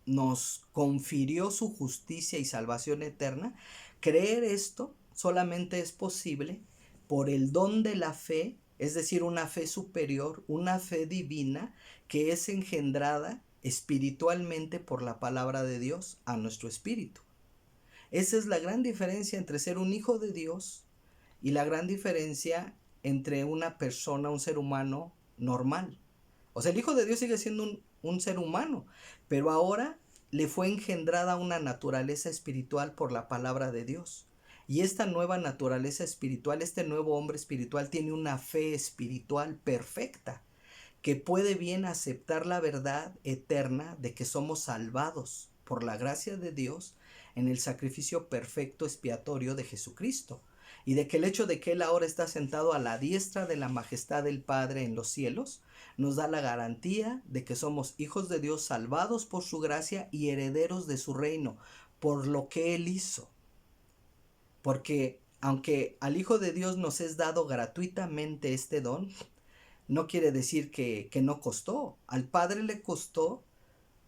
nos confirió su justicia y salvación eterna. Creer esto solamente es posible por el don de la fe, es decir, una fe superior, una fe divina que es engendrada espiritualmente por la palabra de Dios a nuestro espíritu. Esa es la gran diferencia entre ser un hijo de Dios y la gran diferencia entre una persona, un ser humano normal. O sea, el Hijo de Dios sigue siendo un ser humano, pero ahora le fue engendrada una naturaleza espiritual por la palabra de Dios. Y esta nueva naturaleza espiritual, este nuevo hombre espiritual tiene una fe espiritual perfecta, que puede bien aceptar la verdad eterna de que somos salvados por la gracia de Dios en el sacrificio perfecto expiatorio de Jesucristo, y de que el hecho de que Él ahora está sentado a la diestra de la majestad del Padre en los cielos nos da la garantía de que somos hijos de Dios, salvados por su gracia y herederos de su reino, por lo que Él hizo. Porque aunque al Hijo de Dios nos es dado gratuitamente este don, no quiere decir que no costó. Al Padre le costó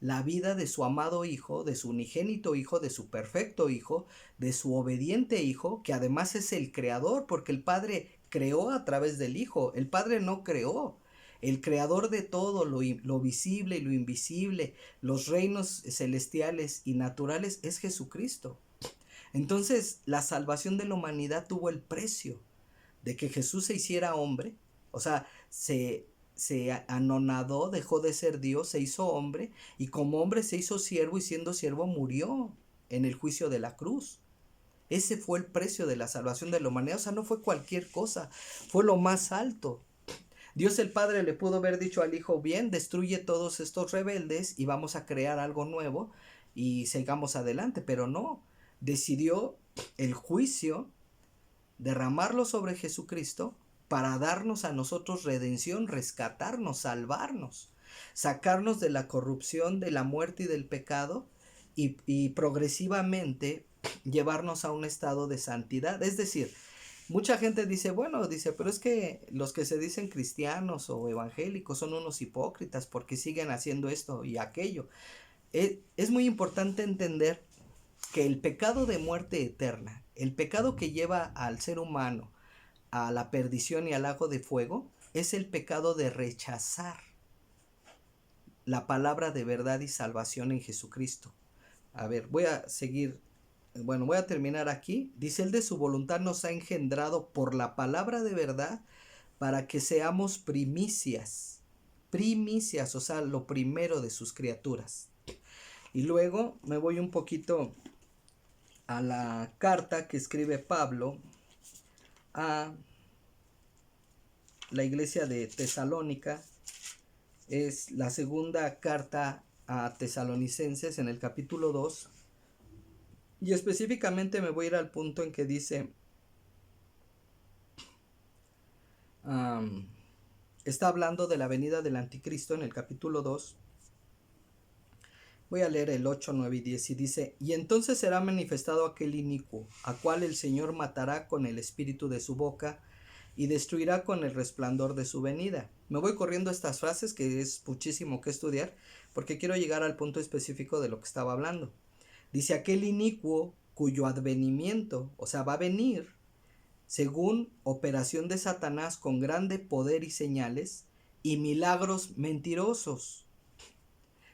la vida de su amado Hijo, de su unigénito Hijo, de su perfecto Hijo, de su obediente Hijo, que además es el creador, porque el Padre creó a través del Hijo. El Padre no creó. El creador de todo, lo visible y lo invisible, los reinos celestiales y naturales, es Jesucristo. Entonces, la salvación de la humanidad tuvo el precio de que Jesús se hiciera hombre, o sea, se anonadó, dejó de ser Dios, se hizo hombre, y como hombre se hizo siervo, y siendo siervo murió en el juicio de la cruz. Ese fue el precio de la salvación de la humanidad, o sea, no fue cualquier cosa, fue lo más alto. Dios el Padre le pudo haber dicho al Hijo, bien, destruye todos estos rebeldes y vamos a crear algo nuevo y sigamos adelante, pero no, decidió el juicio, derramarlo sobre Jesucristo para darnos a nosotros redención, rescatarnos, salvarnos, sacarnos de la corrupción, de la muerte y del pecado, y progresivamente llevarnos a un estado de santidad. Es decir, mucha gente dice, bueno, dice, pero es que los que se dicen cristianos o evangélicos son unos hipócritas porque siguen haciendo esto y aquello. Es muy importante entender que el pecado de muerte eterna, el pecado que lleva al ser humano a la perdición y al lago de fuego, es el pecado de rechazar la palabra de verdad y salvación en Jesucristo. A ver, voy a terminar aquí. Dice, Él de su voluntad nos ha engendrado por la palabra de verdad para que seamos primicias, o sea, lo primero de sus criaturas. Y luego me voy un poquito a la carta que escribe Pablo a la iglesia de Tesalónica. Es la segunda carta a Tesalonicenses en el capítulo 2. Y específicamente me voy a ir al punto en que dice, está hablando de la venida del anticristo en el capítulo 2. Voy a leer el 8, 9 y 10 y dice, y entonces será manifestado aquel inicuo, a cual el Señor matará con el espíritu de su boca y destruirá con el resplandor de su venida. Me voy corriendo estas frases que es muchísimo que estudiar porque quiero llegar al punto específico de lo que estaba hablando. Dice, aquel inicuo cuyo advenimiento, o sea, va a venir según operación de Satanás con grande poder y señales y milagros mentirosos.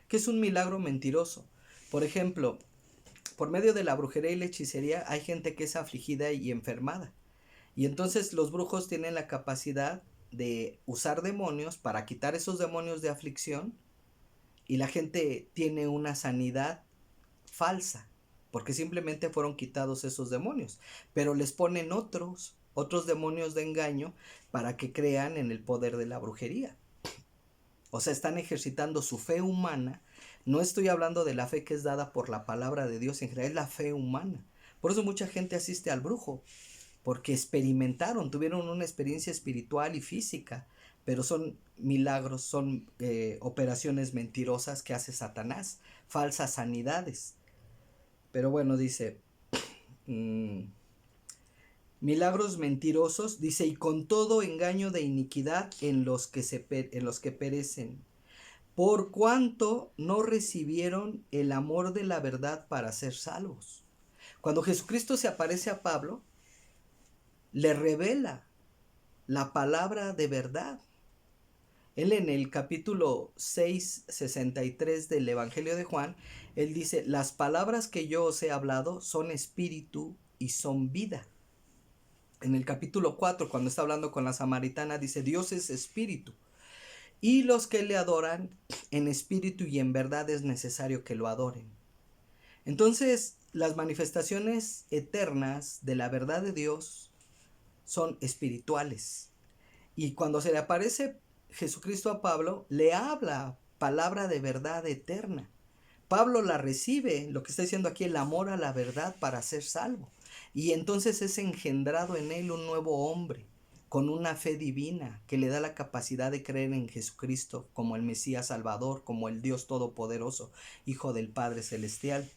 ¿Qué es un milagro mentiroso? Por ejemplo, por medio de la brujería y la hechicería hay gente que es afligida y enfermada. Y entonces los brujos tienen la capacidad de usar demonios para quitar esos demonios de aflicción, y la gente tiene una sanidad falsa porque simplemente fueron quitados esos demonios, pero les ponen otros demonios de engaño para que crean en el poder de la brujería. O sea, están ejercitando su fe humana. No estoy hablando de la fe que es dada por la palabra de Dios en general, es la fe humana. Por eso mucha gente asiste al brujo, porque experimentaron, tuvieron una experiencia espiritual y física, pero son milagros, son operaciones mentirosas que hace Satanás, falsas sanidades. Pero bueno, dice, milagros mentirosos, dice, y con todo engaño de iniquidad en los que perecen, por cuanto no recibieron el amor de la verdad para ser salvos. Cuando Jesucristo se aparece a Pablo, le revela la palabra de verdad. Él en el capítulo 6, 63 del Evangelio de Juan, él dice, las palabras que yo os he hablado son espíritu y son vida. En el capítulo 4, cuando está hablando con la samaritana, dice, Dios es espíritu, y los que le adoran en espíritu y en verdad es necesario que lo adoren. Entonces, las manifestaciones eternas de la verdad de Dios son espirituales. Y cuando se le aparece Jesucristo a Pablo, le habla palabra de verdad eterna. Pablo la recibe, lo que está diciendo aquí, el amor a la verdad para ser salvo. Y entonces es engendrado en él un nuevo hombre, con una fe divina que le da la capacidad de creer en Jesucristo como el Mesías Salvador, como el Dios Todopoderoso, Hijo del Padre Celestial.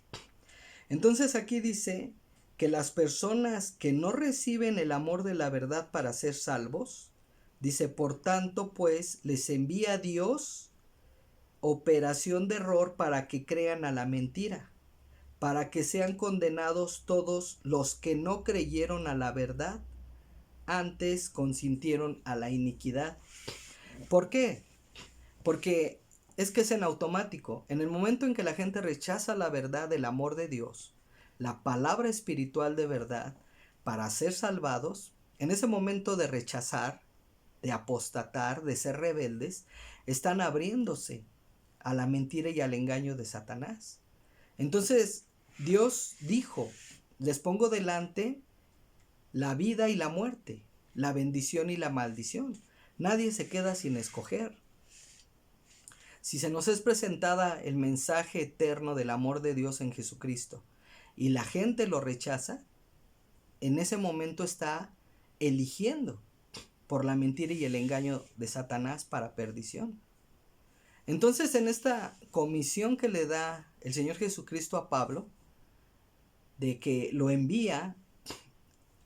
Entonces aquí dice que las personas que no reciben el amor de la verdad para ser salvos, dice, por tanto, pues les envía Dios operación de error para que crean a la mentira, para que sean condenados todos los que no creyeron a la verdad, antes consintieron a la iniquidad. ¿Por qué? Porque es que es en automático. En el momento en que la gente rechaza la verdad del amor de Dios, la palabra espiritual de verdad, para ser salvados, en ese momento de rechazar, de apostatar, de ser rebeldes, están abriéndose a la mentira y al engaño de Satanás. Entonces, Dios dijo, les pongo delante la vida y la muerte, la bendición y la maldición. Nadie se queda sin escoger. Si se nos es presentada el mensaje eterno del amor de Dios en Jesucristo y la gente lo rechaza, en ese momento está eligiendo por la mentira y el engaño de Satanás para perdición. Entonces, en esta comisión que le da el Señor Jesucristo a Pablo, de que lo envía,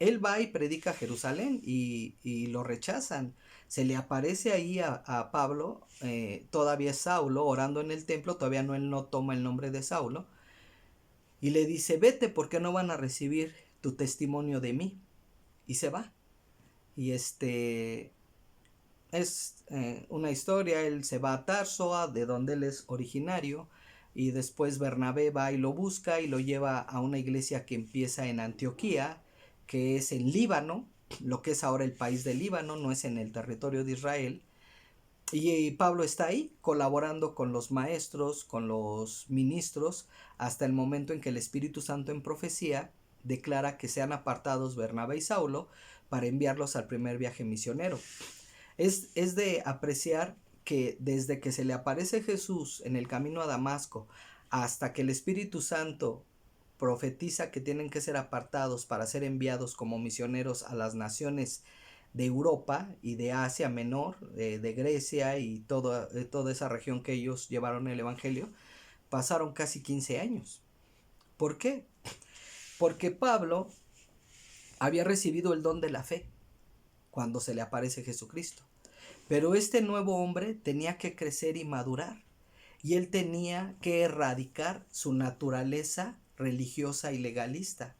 él va y predica a Jerusalén y lo rechazan. Se le aparece ahí a Pablo, todavía es Saulo, orando en el templo, todavía no, él no toma el nombre de Saulo, y le dice, vete porque no van a recibir tu testimonio de mí. Y se va. Y es una historia, él se va a Tarso, de donde él es originario, y después Bernabé va y lo busca y lo lleva a una iglesia que empieza en Antioquía, que es en Líbano, lo que es ahora el país de Líbano, no es en el territorio de Israel. Y Pablo está ahí colaborando con los maestros, con los ministros, hasta el momento en que el Espíritu Santo en profecía declara que sean apartados Bernabé y Saulo para enviarlos al primer viaje misionero. Es de apreciar que desde que se le aparece Jesús en el camino a Damasco hasta que el Espíritu Santo profetiza que tienen que ser apartados para ser enviados como misioneros a las naciones de Europa y de Asia Menor, de Grecia y toda esa región que ellos llevaron el Evangelio, pasaron casi 15 años. ¿Por qué? Porque Pablo había recibido el don de la fe cuando se le aparece Jesucristo. Pero este nuevo hombre tenía que crecer y madurar, y él tenía que erradicar su naturaleza religiosa y legalista.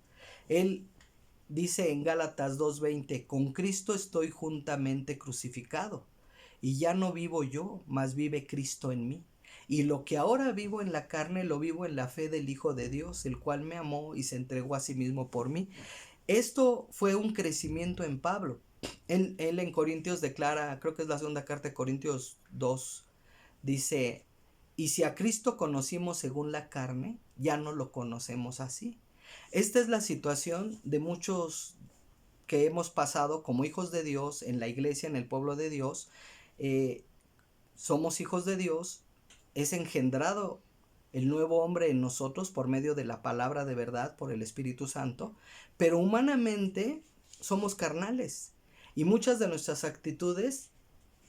Él dice en Gálatas 2:20, con Cristo estoy juntamente crucificado, y ya no vivo yo, mas vive Cristo en mí. Y lo que ahora vivo en la carne, lo vivo en la fe del Hijo de Dios, el cual me amó y se entregó a sí mismo por mí. Esto fue un crecimiento en Pablo. Él en Corintios declara, creo que es la segunda carta de Corintios 2, dice, y si a Cristo conocimos según la carne, ya no lo conocemos así. Esta es la situación de muchos que hemos pasado como hijos de Dios en la iglesia, en el pueblo de Dios. Somos hijos de Dios, es engendrado el nuevo hombre en nosotros por medio de la palabra de verdad, por el Espíritu Santo, pero humanamente somos carnales y muchas de nuestras actitudes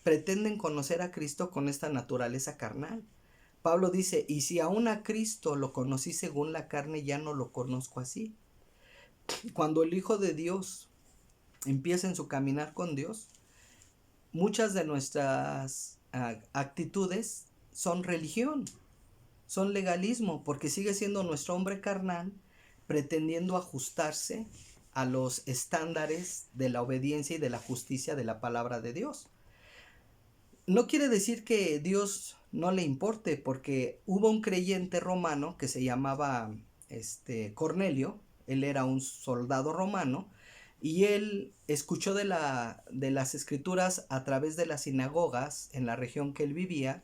pretenden conocer a Cristo con esta naturaleza carnal. Pablo dice, y si aún a Cristo lo conocí según la carne, ya no lo conozco así. Cuando el Hijo de Dios empieza en su caminar con Dios, muchas de nuestras actitudes son religión, son legalismo, porque sigue siendo nuestro hombre carnal pretendiendo ajustarse a los estándares de la obediencia y de la justicia de la palabra de Dios. No quiere decir que Dios no le importe, porque hubo un creyente romano que se llamaba Cornelio, él era un soldado romano, y él escuchó de las escrituras a través de las sinagogas en la región que él vivía,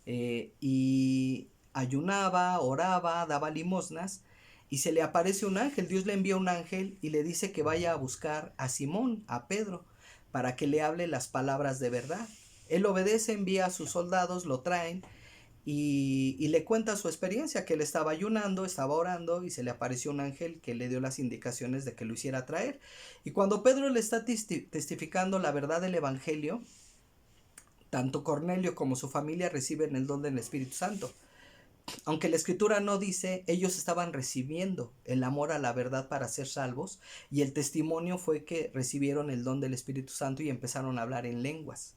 y ayunaba, oraba, daba limosnas, y se le aparece un ángel. Dios le envía un ángel y le dice que vaya a buscar a Simón, a Pedro, para que le hable las palabras de verdad. Él obedece, envía a sus soldados, lo traen y le cuenta su experiencia, que él estaba ayunando, estaba orando y se le apareció un ángel que le dio las indicaciones de que lo hiciera traer. Y cuando Pedro le está testificando la verdad del Evangelio, tanto Cornelio como su familia reciben el don del Espíritu Santo. Aunque la escritura no dice, ellos estaban recibiendo el amor a la verdad para ser salvos, y el testimonio fue que recibieron el don del Espíritu Santo y empezaron a hablar en lenguas.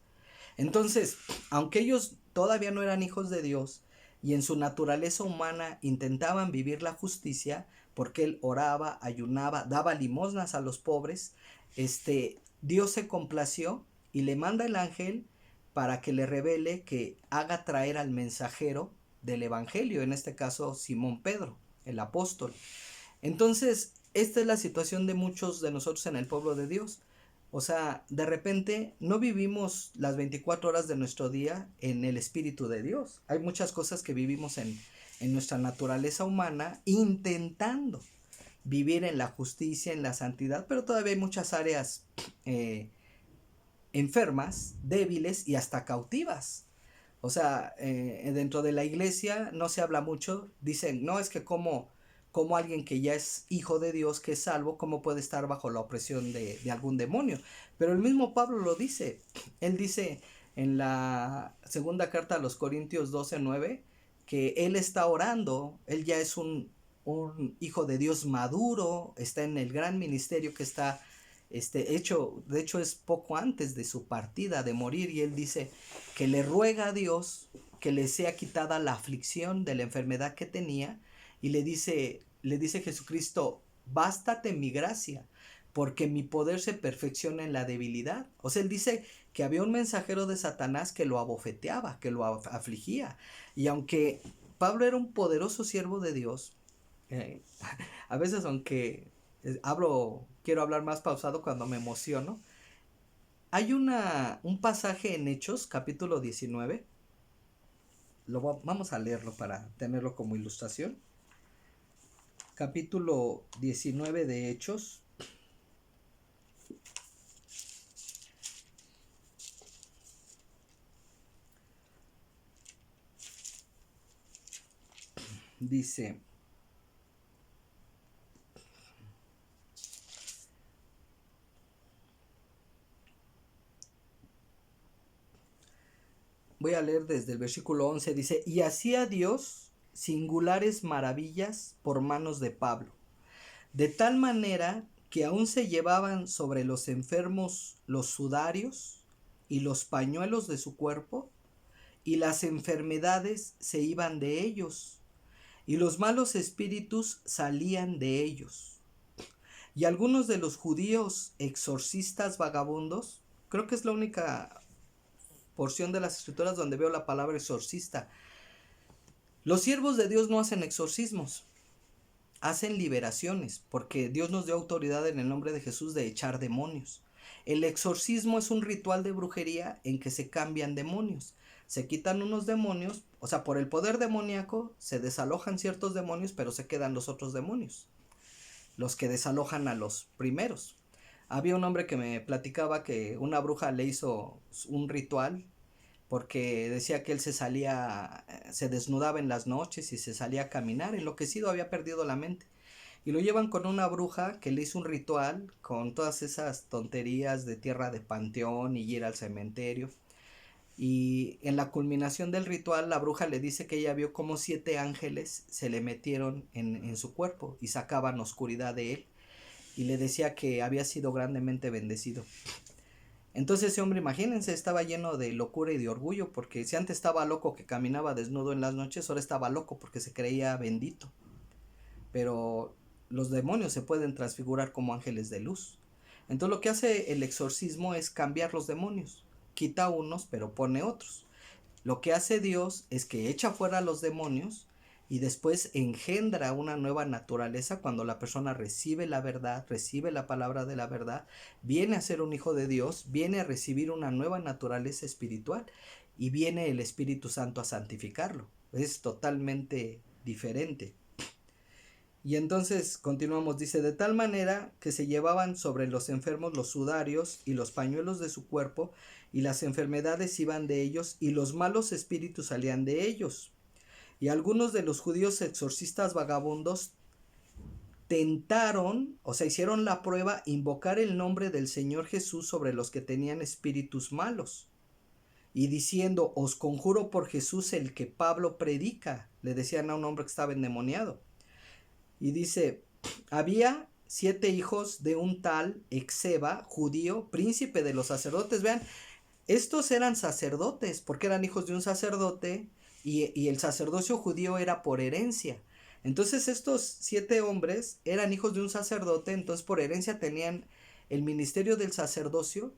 Entonces, aunque ellos todavía no eran hijos de Dios y en su naturaleza humana intentaban vivir la justicia, porque él oraba, ayunaba, daba limosnas a los pobres, Dios se complació y le manda el ángel para que le revele, que haga traer al mensajero del evangelio, en este caso Simón Pedro, el apóstol. Entonces, esta es la situación de muchos de nosotros en el pueblo de Dios. O sea, de repente no vivimos las 24 horas de nuestro día en el Espíritu de Dios. Hay muchas cosas que vivimos en nuestra naturaleza humana intentando vivir en la justicia, en la santidad, pero todavía hay muchas áreas enfermas, débiles y hasta cautivas. O sea, dentro de la iglesia no se habla mucho. Dicen, no, es que como alguien que ya es hijo de Dios, que es salvo, cómo puede estar bajo la opresión de algún demonio. Pero el mismo Pablo lo dice. Él dice en la segunda carta a los Corintios 12:9 que él está orando, él ya es un hijo de Dios maduro, está en el gran ministerio que está hecho, de hecho es poco antes de su partida, de morir, y él dice que le ruega a Dios que le sea quitada la aflicción de la enfermedad que tenía, y le dice Jesucristo, bástate mi gracia, porque mi poder se perfecciona en la debilidad. O sea, él dice que había un mensajero de Satanás que lo abofeteaba, que lo afligía, y aunque Pablo era un poderoso siervo de Dios, eh, a veces aunque quiero hablar más pausado cuando me emociono. Hay un pasaje en Hechos, capítulo 19. Vamos a leerlo para tenerlo como ilustración. Capítulo 19 de Hechos. Dice: voy a leer desde el versículo 11, dice, y hacía Dios singulares maravillas por manos de Pablo, de tal manera que aún se llevaban sobre los enfermos los sudarios y los pañuelos de su cuerpo, y las enfermedades se iban de ellos, y los malos espíritus salían de ellos. Y algunos de los judíos exorcistas vagabundos, creo que es la única porción de las escrituras donde veo la palabra exorcista. Los siervos de Dios no hacen exorcismos, hacen liberaciones, porque Dios nos dio autoridad en el nombre de Jesús de echar demonios. El exorcismo es un ritual de brujería en que se cambian demonios. Se quitan unos demonios, o sea, por el poder demoníaco se desalojan ciertos demonios, pero se quedan los otros demonios, los que desalojan a los primeros. Había un hombre que me platicaba que una bruja le hizo un ritual porque decía que él se desnudaba en las noches y se salía a caminar, enloquecido, había perdido la mente. Y lo llevan con una bruja que le hizo un ritual con todas esas tonterías de tierra de panteón y ir al cementerio. Y en la culminación del ritual la bruja le dice que ella vio como 7 ángeles se le metieron en su cuerpo y sacaban oscuridad de él. Y le decía que había sido grandemente bendecido. Entonces ese hombre, imagínense, estaba lleno de locura y de orgullo, porque si antes estaba loco que caminaba desnudo en las noches, ahora estaba loco porque se creía bendito. Pero los demonios se pueden transfigurar como ángeles de luz. Entonces lo que hace el exorcismo es cambiar los demonios. Quita unos, pero pone otros. Lo que hace Dios es que echa fuera a los demonios y después engendra una nueva naturaleza cuando la persona recibe la verdad, recibe la palabra de la verdad, viene a ser un hijo de Dios, viene a recibir una nueva naturaleza espiritual y viene el Espíritu Santo a santificarlo. Es totalmente diferente. Y entonces continuamos, dice, de tal manera que se llevaban sobre los enfermos los sudarios y los pañuelos de su cuerpo, y las enfermedades iban de ellos, y los malos espíritus salían de ellos. Y algunos de los judíos exorcistas vagabundos tentaron, o sea, hicieron la prueba, invocar el nombre del Señor Jesús sobre los que tenían espíritus malos. Y diciendo, os conjuro por Jesús el que Pablo predica, le decían a un hombre que estaba endemoniado. Y dice, había 7 hijos de un tal Exeba, judío, príncipe de los sacerdotes. Vean, estos eran sacerdotes, porque eran hijos de un sacerdote, y el sacerdocio judío era por herencia. Entonces estos 7 hombres eran hijos de un sacerdote, entonces por herencia tenían el ministerio del sacerdocio,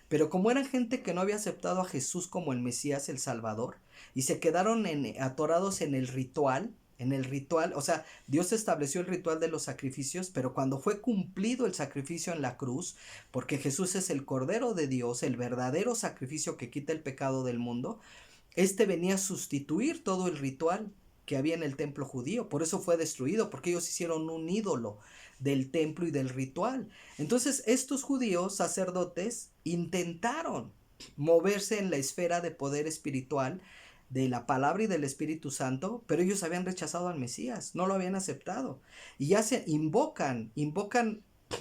pero como eran gente que no había aceptado a Jesús como el Mesías, el Salvador, y se quedaron atorados en el ritual, o sea, Dios estableció el ritual de los sacrificios, pero cuando fue cumplido el sacrificio en la cruz, porque Jesús es el Cordero de Dios, el verdadero sacrificio que quita el pecado del mundo, este venía a sustituir todo el ritual que había en el templo judío. Por eso fue destruido, porque ellos hicieron un ídolo del templo y del ritual. Entonces estos judíos sacerdotes intentaron moverse en la esfera de poder espiritual de la palabra y del Espíritu Santo, pero ellos habían rechazado al Mesías, no lo habían aceptado. Y ya se invocan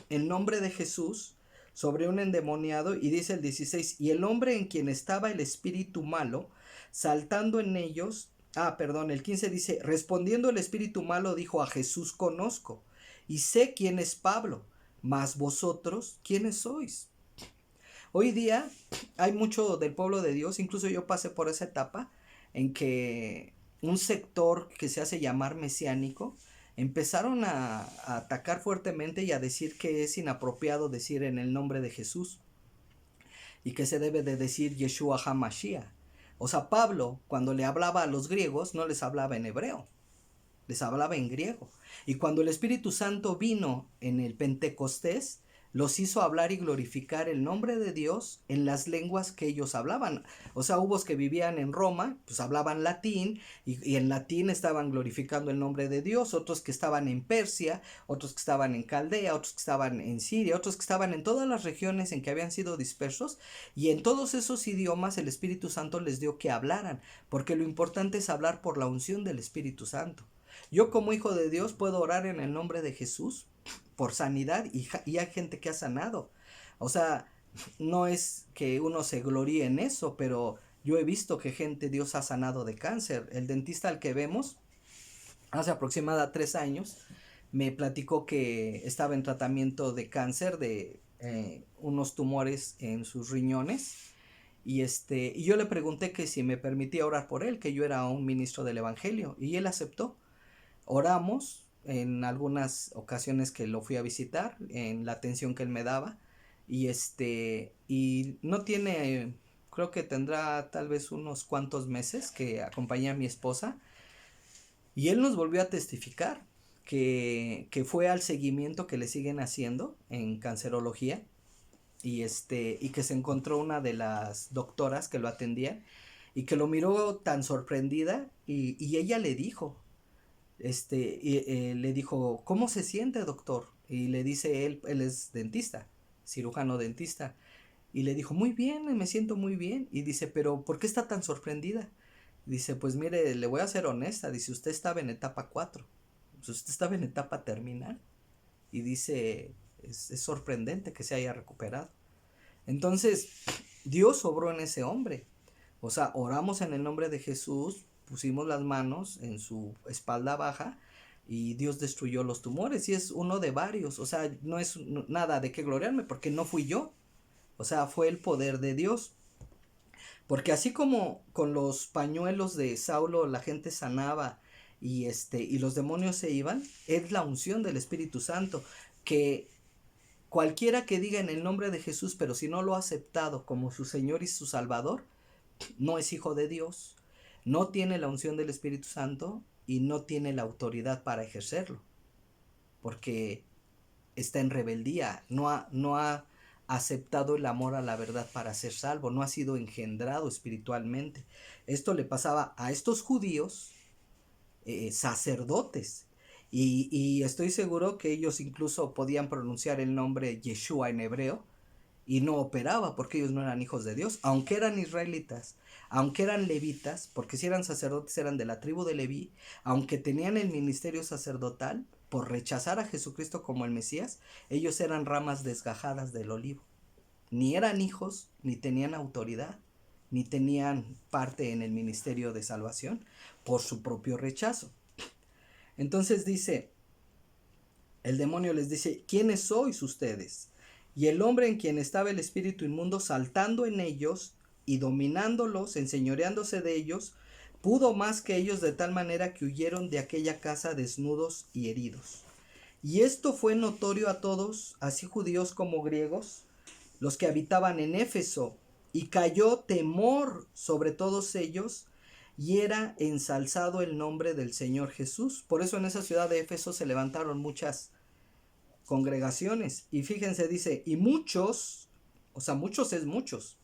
el nombre de Jesús sobre un endemoniado, y dice el 16, y el hombre en quien estaba el espíritu malo, saltando en ellos, el 15 dice, respondiendo el espíritu malo dijo, a Jesús conozco, y sé quién es Pablo, mas vosotros, ¿quiénes sois? Hoy día hay mucho del pueblo de Dios, incluso yo pasé por esa etapa, en que un sector que se hace llamar mesiánico, empezaron a atacar fuertemente y a decir que es inapropiado decir en el nombre de Jesús, y que se debe de decir Yeshua HaMashiach. O sea, Pablo, cuando le hablaba a los griegos, no les hablaba en hebreo, les hablaba en griego. Y cuando el Espíritu Santo vino en el Pentecostés, los hizo hablar y glorificar el nombre de Dios en las lenguas que ellos hablaban. O sea, hubo que vivían en Roma, pues hablaban latín, y en latín estaban glorificando el nombre de Dios, otros que estaban en Persia, otros que estaban en Caldea, otros que estaban en Siria, otros que estaban en todas las regiones en que habían sido dispersos, y en todos esos idiomas el Espíritu Santo les dio que hablaran, porque lo importante es hablar por la unción del Espíritu Santo. Yo como hijo de Dios puedo orar en el nombre de Jesús por sanidad, y hay gente que ha sanado. O sea, no es que uno se gloríe en eso, pero yo he visto que gente Dios ha sanado de cáncer. El dentista al que vemos hace aproximadamente 3 años me platicó que estaba en tratamiento de cáncer de unos tumores en sus riñones. Y yo le pregunté que si me permitía orar por él, que yo era un ministro del evangelio, y él aceptó. Oramos en algunas ocasiones que lo fui a visitar, en la atención que él me daba, y no tiene, creo que tendrá tal vez unos cuantos meses que acompañé a mi esposa, y él nos volvió a testificar que fue al seguimiento que le siguen haciendo en cancerología, y que se encontró una de las doctoras que lo atendía, y que lo miró tan sorprendida, y ella le dijo, le dijo, ¿cómo se siente, doctor? Y le dice él es dentista, cirujano dentista, y le dijo, muy bien, me siento muy bien. Y dice, pero ¿por qué está tan sorprendida? Dice, pues mire, le voy a ser honesta, dice, usted estaba en etapa 4, pues usted estaba en etapa terminal. Y dice, es sorprendente que se haya recuperado. Entonces, Dios obró en ese hombre. O sea, oramos en el nombre de Jesús, pusimos las manos en su espalda baja, y Dios destruyó los tumores, y es uno de varios. O sea, no es nada de qué gloriarme, porque no fui yo. O sea, fue el poder de Dios. Porque así como con los pañuelos de Saulo la gente sanaba, y los demonios se iban, es la unción del Espíritu Santo, que cualquiera que diga en el nombre de Jesús, pero si no lo ha aceptado como su Señor y su Salvador, no es hijo de Dios, no tiene la unción del Espíritu Santo, y no tiene la autoridad para ejercerlo, porque está en rebeldía, no ha aceptado el amor a la verdad para ser salvo, no ha sido engendrado espiritualmente. Esto le pasaba a estos judíos sacerdotes, Y estoy seguro que ellos incluso podían pronunciar el nombre Yeshua en hebreo y no operaba porque ellos no eran hijos de Dios, aunque eran israelitas, aunque eran levitas, porque si eran sacerdotes eran de la tribu de Leví, aunque tenían el ministerio sacerdotal, por rechazar a Jesucristo como el Mesías, ellos eran ramas desgajadas del olivo. Ni eran hijos, ni tenían autoridad, ni tenían parte en el ministerio de salvación por su propio rechazo. Entonces dice, el demonio les dice, ¿quiénes sois ustedes? Y el hombre en quien estaba el espíritu inmundo saltando en ellos y dominándolos, enseñoreándose de ellos, pudo más que ellos de tal manera que huyeron de aquella casa desnudos y heridos. Y esto fue notorio a todos, así judíos como griegos, los que habitaban en Éfeso, y cayó temor sobre todos ellos, y era ensalzado el nombre del Señor Jesús. Por eso en esa ciudad de Éfeso se levantaron muchas congregaciones. Y fíjense, dice, y muchos, o sea, muchos es muchos.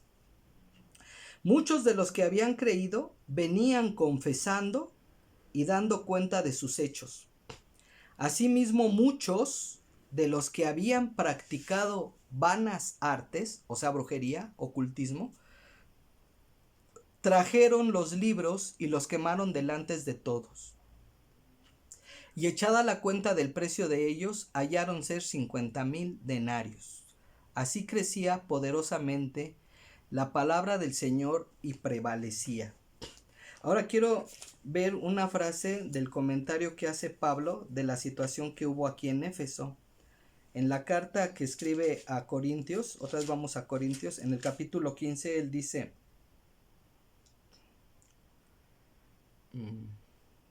Muchos de los que habían creído venían confesando y dando cuenta de sus hechos. Asimismo, muchos de los que habían practicado vanas artes, o sea, brujería, ocultismo, trajeron los libros y los quemaron delante de todos. Y echada la cuenta del precio de ellos, hallaron ser 50,000 denarios. Así crecía poderosamente la palabra del Señor y prevalecía. Ahora quiero ver una frase del comentario que hace Pablo de la situación que hubo aquí en Éfeso. En la carta que escribe a Corintios, otra vez vamos a Corintios, en el capítulo 15 él dice,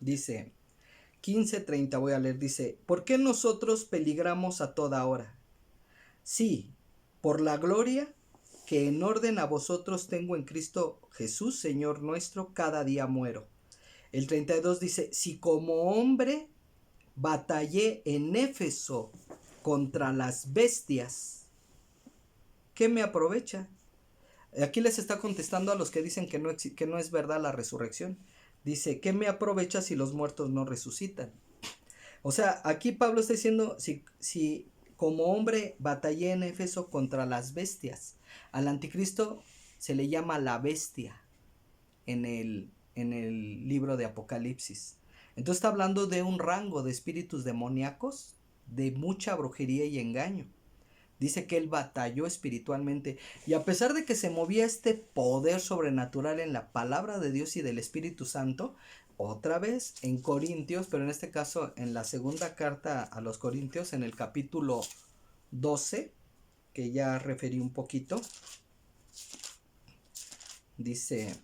dice 15:30 voy a leer, dice, ¿por qué nosotros peligramos a toda hora? Sí, por la gloria que en orden a vosotros tengo en Cristo Jesús, Señor nuestro, cada día muero. El 32 dice, si como hombre batallé en Éfeso contra las bestias, ¿qué me aprovecha? Aquí les está contestando a los que dicen que no es verdad la resurrección. Dice, ¿qué me aprovecha si los muertos no resucitan? O sea, aquí Pablo está diciendo, si como hombre batallé en Éfeso contra las bestias, al anticristo se le llama la bestia en el libro de Apocalipsis. Entonces está hablando de un rango de espíritus demoníacos, de mucha brujería y engaño. Dice que él batalló espiritualmente y a pesar de que se movía este poder sobrenatural en la palabra de Dios y del Espíritu Santo, otra vez en Corintios, pero en este caso en la segunda carta a los Corintios, en el capítulo 12, que ya referí un poquito, dice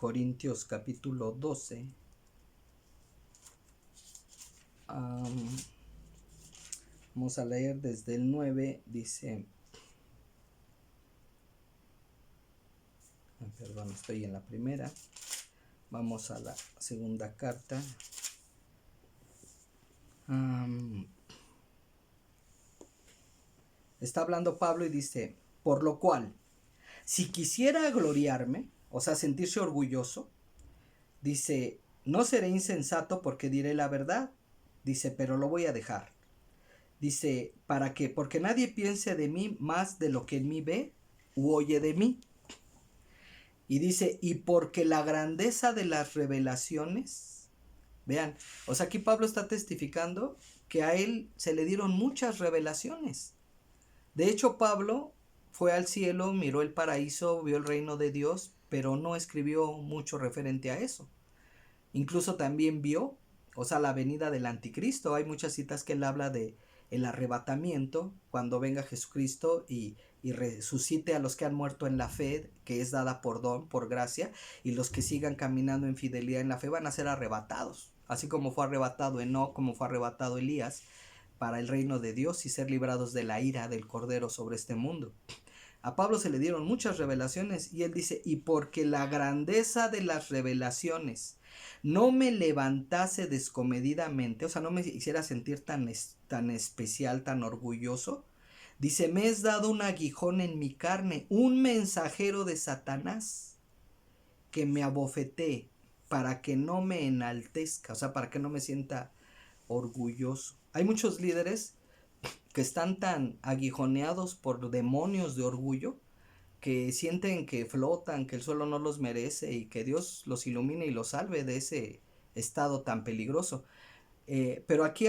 Corintios capítulo 12, vamos a leer desde el 9, dice, perdón, estoy en la primera, vamos a la segunda carta. Está hablando Pablo y dice, por lo cual, si quisiera gloriarme, o sea, sentirse orgulloso, dice, no seré insensato porque diré la verdad, dice, pero lo voy a dejar. Dice, ¿para qué? Porque nadie piense de mí más de lo que en mí ve u oye de mí. Y dice, y porque la grandeza de las revelaciones, vean, o sea, aquí Pablo está testificando que a él se le dieron muchas revelaciones. De hecho, Pablo fue al cielo, miró el paraíso, vio el reino de Dios, pero no escribió mucho referente a eso. Incluso también vio, o sea, la venida del anticristo. Hay muchas citas que él habla de el arrebatamiento, cuando venga Jesucristo y resucite a los que han muerto en la fe, que es dada por don, por gracia, y los que sigan caminando en fidelidad en la fe van a ser arrebatados, así como fue arrebatado Enoc, como fue arrebatado Elías, para el reino de Dios y ser librados de la ira del Cordero sobre este mundo. A Pablo se le dieron muchas revelaciones y él dice, y porque la grandeza de las revelaciones no me levantase descomedidamente, o sea, no me hiciera sentir tan especial, tan orgulloso, dice, me es dado un aguijón en mi carne, un mensajero de Satanás que me abofetee para que no me enaltezca, o sea, para que no me sienta orgulloso. Hay muchos líderes que están tan aguijoneados por demonios de orgullo que sienten que flotan, que el suelo no los merece y que Dios los ilumine y los salve de ese estado tan peligroso. Pero aquí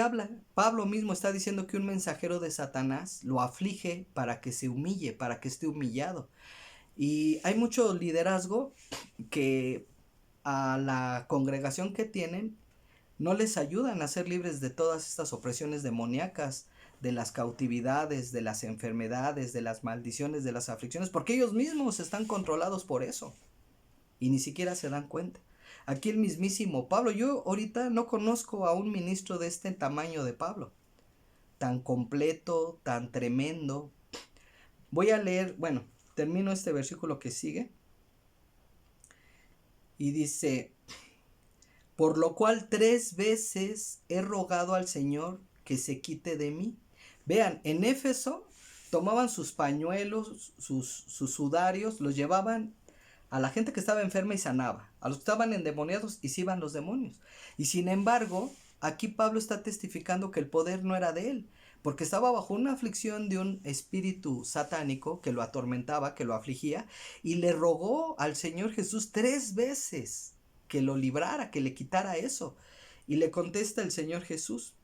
Pablo mismo está diciendo que un mensajero de Satanás lo aflige para que se humille, para que esté humillado. Y hay mucho liderazgo que a la congregación que tienen no les ayudan a ser libres de todas estas opresiones demoníacas, de las cautividades, de las enfermedades, de las maldiciones, de las aflicciones, porque ellos mismos están controlados por eso y ni siquiera se dan cuenta. Aquí el mismísimo Pablo, yo ahorita no conozco a un ministro de este tamaño de Pablo, tan completo, tan tremendo. Voy a leer, bueno, termino este versículo que sigue y dice: por lo cual 3 veces he rogado al Señor que se quite de mí. Vean, en Éfeso tomaban sus pañuelos, sus sudarios, los llevaban a la gente que estaba enferma y sanaba. A los que estaban endemoniados y se iban los demonios. Y sin embargo, aquí Pablo está testificando que el poder no era de él, porque estaba bajo una aflicción de un espíritu satánico que lo atormentaba, que lo afligía, y le rogó al Señor Jesús 3 veces que lo librara, que le quitara eso. Y le contesta el Señor Jesús,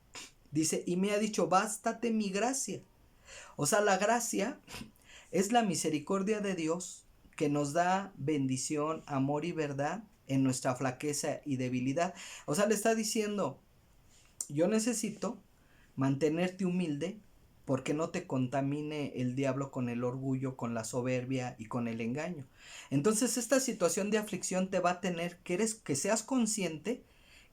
dice, y me ha dicho, bástate mi gracia. O sea, la gracia es la misericordia de Dios que nos da bendición, amor y verdad en nuestra flaqueza y debilidad. O sea, le está diciendo, yo necesito mantenerte humilde porque no te contamine el diablo con el orgullo, con la soberbia y con el engaño. Entonces esta situación de aflicción te va a tener que seas consciente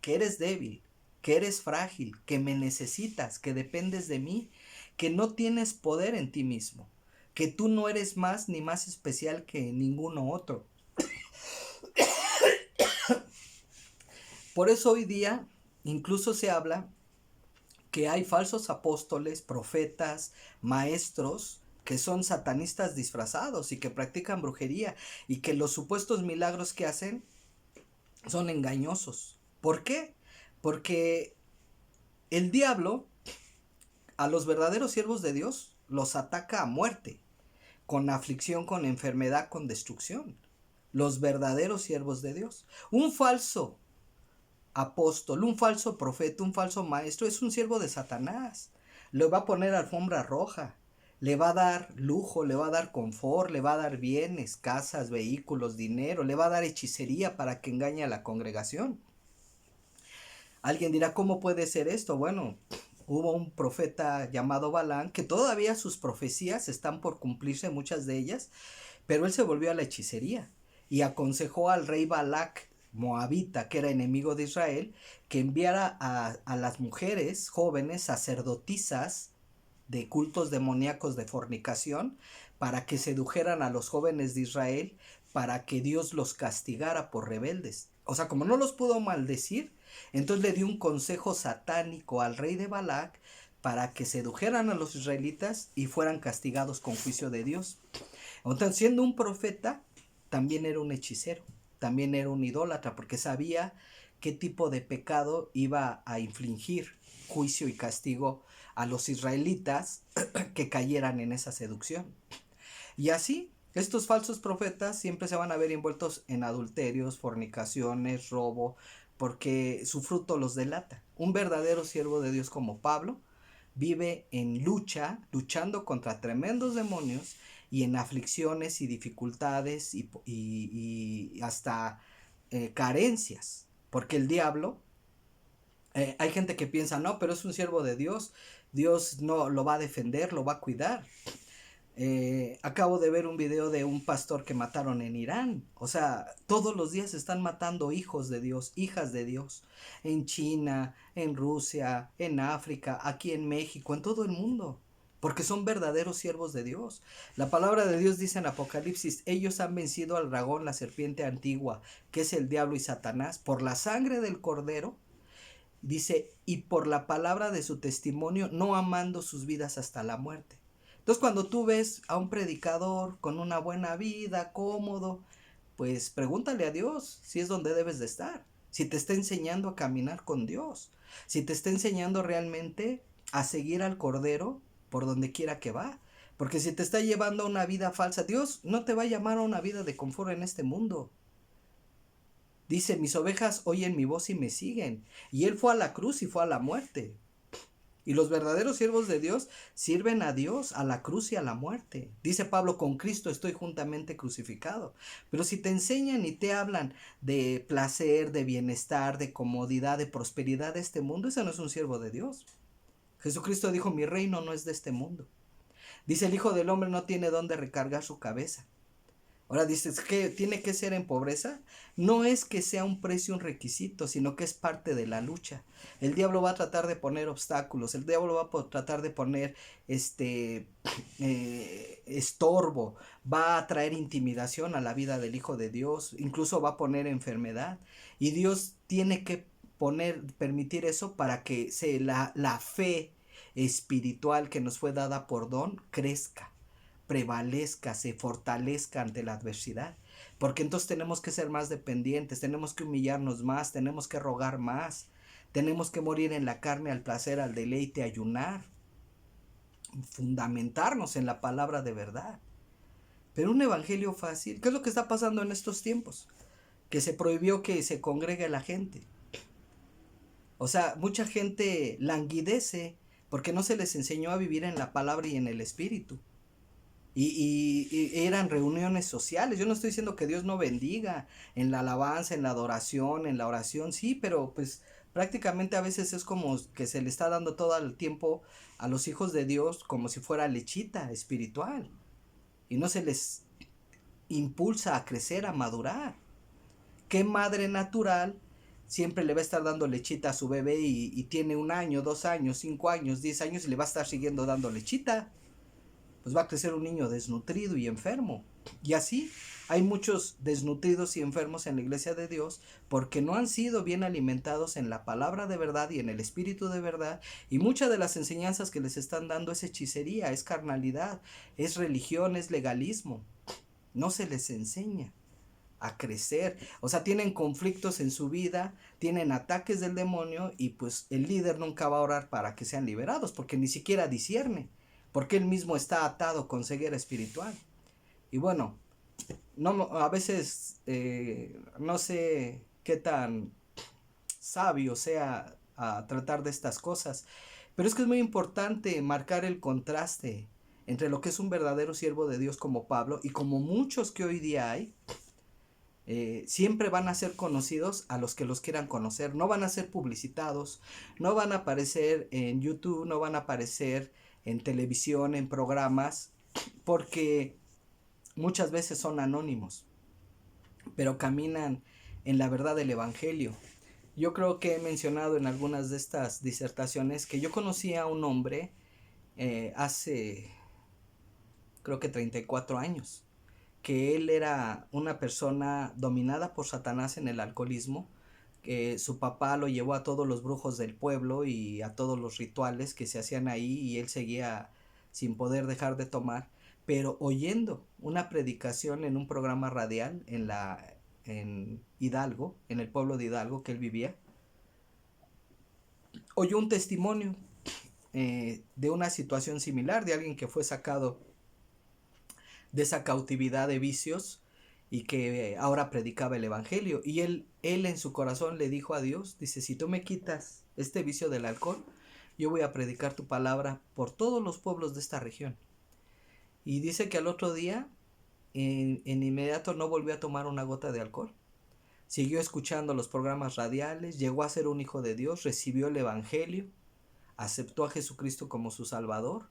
que eres débil, que eres frágil, que me necesitas, que dependes de mí, que no tienes poder en ti mismo, que tú no eres más ni más especial que ninguno otro. Por eso hoy día incluso se habla que hay falsos apóstoles, profetas, maestros que son satanistas disfrazados y que practican brujería y que los supuestos milagros que hacen son engañosos. ¿Por qué? Porque el diablo a los verdaderos siervos de Dios los ataca a muerte, con aflicción, con enfermedad, con destrucción. Los verdaderos siervos de Dios. Un falso apóstol, un falso profeta, un falso maestro es un siervo de Satanás. Le va a poner alfombra roja, le va a dar lujo, le va a dar confort, le va a dar bienes, casas, vehículos, dinero, le va a dar hechicería para que engañe a la congregación. Alguien dirá, ¿cómo puede ser esto? Bueno, hubo un profeta llamado Balán que todavía sus profecías están por cumplirse, muchas de ellas, pero él se volvió a la hechicería y aconsejó al rey Balac moabita, que era enemigo de Israel, que enviara a las mujeres jóvenes sacerdotisas de cultos demoníacos de fornicación para que sedujeran a los jóvenes de Israel para que Dios los castigara por rebeldes. O sea, como no los pudo maldecir, entonces le dio un consejo satánico al rey de Balac para que sedujeran a los israelitas y fueran castigados con juicio de Dios. Entonces, siendo un profeta, también era un hechicero, también era un idólatra, porque sabía qué tipo de pecado iba a infligir juicio y castigo a los israelitas que cayeran en esa seducción. Y así, estos falsos profetas siempre se van a ver envueltos en adulterios, fornicaciones, robo, porque su fruto los delata. Un verdadero siervo de Dios como Pablo vive en lucha, luchando contra tremendos demonios y en aflicciones y dificultades y hasta carencias, porque el diablo, hay gente que piensa, no, pero es un siervo de Dios, Dios no lo va a defender, lo va a cuidar. Acabo de ver un video de un pastor que mataron en Irán. O sea, todos los días están matando hijos de Dios, hijas de Dios. En China, en Rusia, en África, aquí en México, en todo el mundo. Porque son verdaderos siervos de Dios. La palabra de Dios dice en Apocalipsis, ellos han vencido al dragón, la serpiente antigua, que es el diablo y Satanás, por la sangre del cordero. Dice, y por la palabra de su testimonio, no amando sus vidas hasta la muerte. Entonces, cuando tú ves a un predicador con una buena vida, cómodo, pues pregúntale a Dios si es donde debes de estar. si te está enseñando a caminar con Dios, si te está enseñando realmente a seguir al Cordero por donde quiera que va. Porque si te está llevando a una vida falsa, Dios no te va a llamar a una vida de confort en este mundo. Dice, mis ovejas oyen mi voz y me siguen. Y Él fue a la cruz y fue a la muerte. Y los verdaderos siervos de Dios sirven a Dios, a la cruz y a la muerte. Dice Pablo, con Cristo estoy juntamente crucificado. Pero si te enseñan y te hablan de placer, de bienestar, de comodidad, de prosperidad de este mundo, ese no es un siervo de Dios. Jesucristo dijo, mi reino no es de este mundo. Dice, el Hijo del Hombre no tiene dónde recargar su cabeza. Ahora dices que tiene que ser en pobreza. No es que sea un precio, un requisito, sino que es parte de la lucha. El diablo va a tratar de poner obstáculos, el diablo va a tratar de poner estorbo, va a traer intimidación a la vida del Hijo de Dios, incluso va a poner enfermedad. Y Dios tiene que permitir eso para que la fe espiritual que nos fue dada por don crezca, prevalezca, se fortalezca ante la adversidad. Porque entonces tenemos que ser más dependientes, tenemos que humillarnos más, tenemos que rogar más, tenemos que morir en la carne al placer, al deleite, ayunar, fundamentarnos en la palabra de verdad. Pero un evangelio fácil, ¿qué es lo que está pasando en estos tiempos? Que se prohibió que se congregue la gente. O sea, mucha gente languidece porque no se les enseñó a vivir en la palabra y en el espíritu. Y eran reuniones sociales. Yo no estoy diciendo que Dios no bendiga en la alabanza, en la adoración, en la oración, sí, pero pues prácticamente a veces es como que se le está dando todo el tiempo a los hijos de Dios como si fuera lechita espiritual y no se les impulsa a crecer, a madurar. ¿Qué madre natural siempre le va a estar dando lechita a su bebé y tiene 1 año, 2 años, 5 años, 10 años y le va a estar siguiendo dando lechita? Pues va a crecer un niño desnutrido y enfermo. Y así hay muchos desnutridos y enfermos en la iglesia de Dios porque no han sido bien alimentados en la palabra de verdad y en el espíritu de verdad. Y muchas de las enseñanzas que les están dando es hechicería, es carnalidad, es religión, es legalismo. No se les enseña a crecer. O sea, tienen conflictos en su vida, tienen ataques del demonio y pues el líder nunca va a orar para que sean liberados porque ni siquiera discierne, porque él mismo está atado con ceguera espiritual. Y bueno, no, a veces no sé qué tan sabio sea a tratar de estas cosas, pero es que es muy importante marcar el contraste entre lo que es un verdadero siervo de Dios como Pablo y como muchos que hoy día hay. Siempre van a ser conocidos a los que los quieran conocer, no van a ser publicitados, no van a aparecer en YouTube, no van a aparecer en televisión, en programas, porque muchas veces son anónimos, pero caminan en la verdad del Evangelio. Yo creo que he mencionado en algunas de estas disertaciones que yo conocí a un hombre hace creo que 34 años, que él era una persona dominada por Satanás en el alcoholismo, que su papá lo llevó a todos los brujos del pueblo y a todos los rituales que se hacían ahí y él seguía sin poder dejar de tomar, pero oyendo una predicación en un programa radial en Hidalgo, en el pueblo de Hidalgo que él vivía, oyó un testimonio de una situación similar, de alguien que fue sacado de esa cautividad de vicios y que ahora predicaba el evangelio. Y él en su corazón le dijo a Dios, dice, si tú me quitas este vicio del alcohol, yo voy a predicar tu palabra por todos los pueblos de esta región. Y dice que al otro día, en inmediato no volvió a tomar una gota de alcohol. Siguió escuchando los programas radiales, llegó a ser un hijo de Dios, recibió el evangelio, aceptó a Jesucristo como su Salvador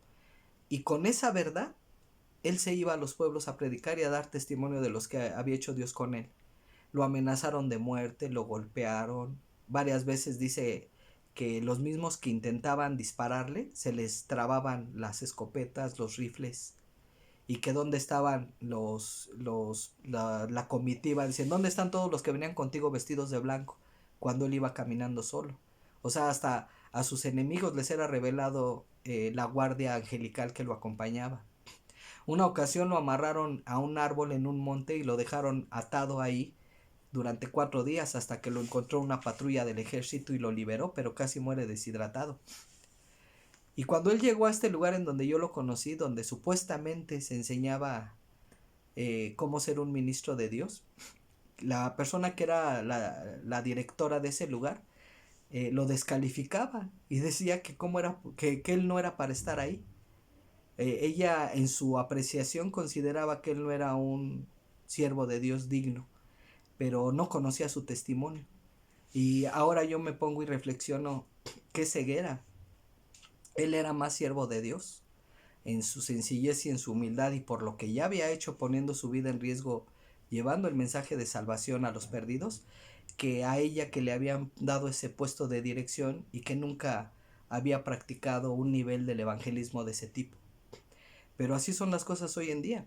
y con esa verdad él se iba a los pueblos a predicar y a dar testimonio de los que había hecho Dios con él. Lo amenazaron de muerte, lo golpearon. Varias veces dice que los mismos que intentaban dispararle se les trababan las escopetas, los rifles. Y que dónde estaban la comitiva. Dicen, ¿dónde están todos los que venían contigo vestidos de blanco? Cuando él iba caminando solo. O sea, hasta a sus enemigos les era revelado la guardia angelical que lo acompañaba. Una ocasión lo amarraron a un árbol en un monte y lo dejaron atado ahí durante 4 días hasta que lo encontró una patrulla del ejército y lo liberó, pero casi muere deshidratado. Y cuando él llegó a este lugar en donde yo lo conocí, donde supuestamente se enseñaba cómo ser un ministro de Dios, la persona que era la directora de ese lugar lo descalificaba y decía que cómo era, que él no era para estar ahí. Ella en su apreciación consideraba que él no era un siervo de Dios digno, pero no conocía su testimonio. Y ahora yo me pongo y reflexiono, qué ceguera. Él era más siervo de Dios en su sencillez y en su humildad, y por lo que ya había hecho poniendo su vida en riesgo, llevando el mensaje de salvación a los perdidos, que a ella que le habían dado ese puesto de dirección y que nunca había practicado un nivel del evangelismo de ese tipo. Pero así son las cosas hoy en día.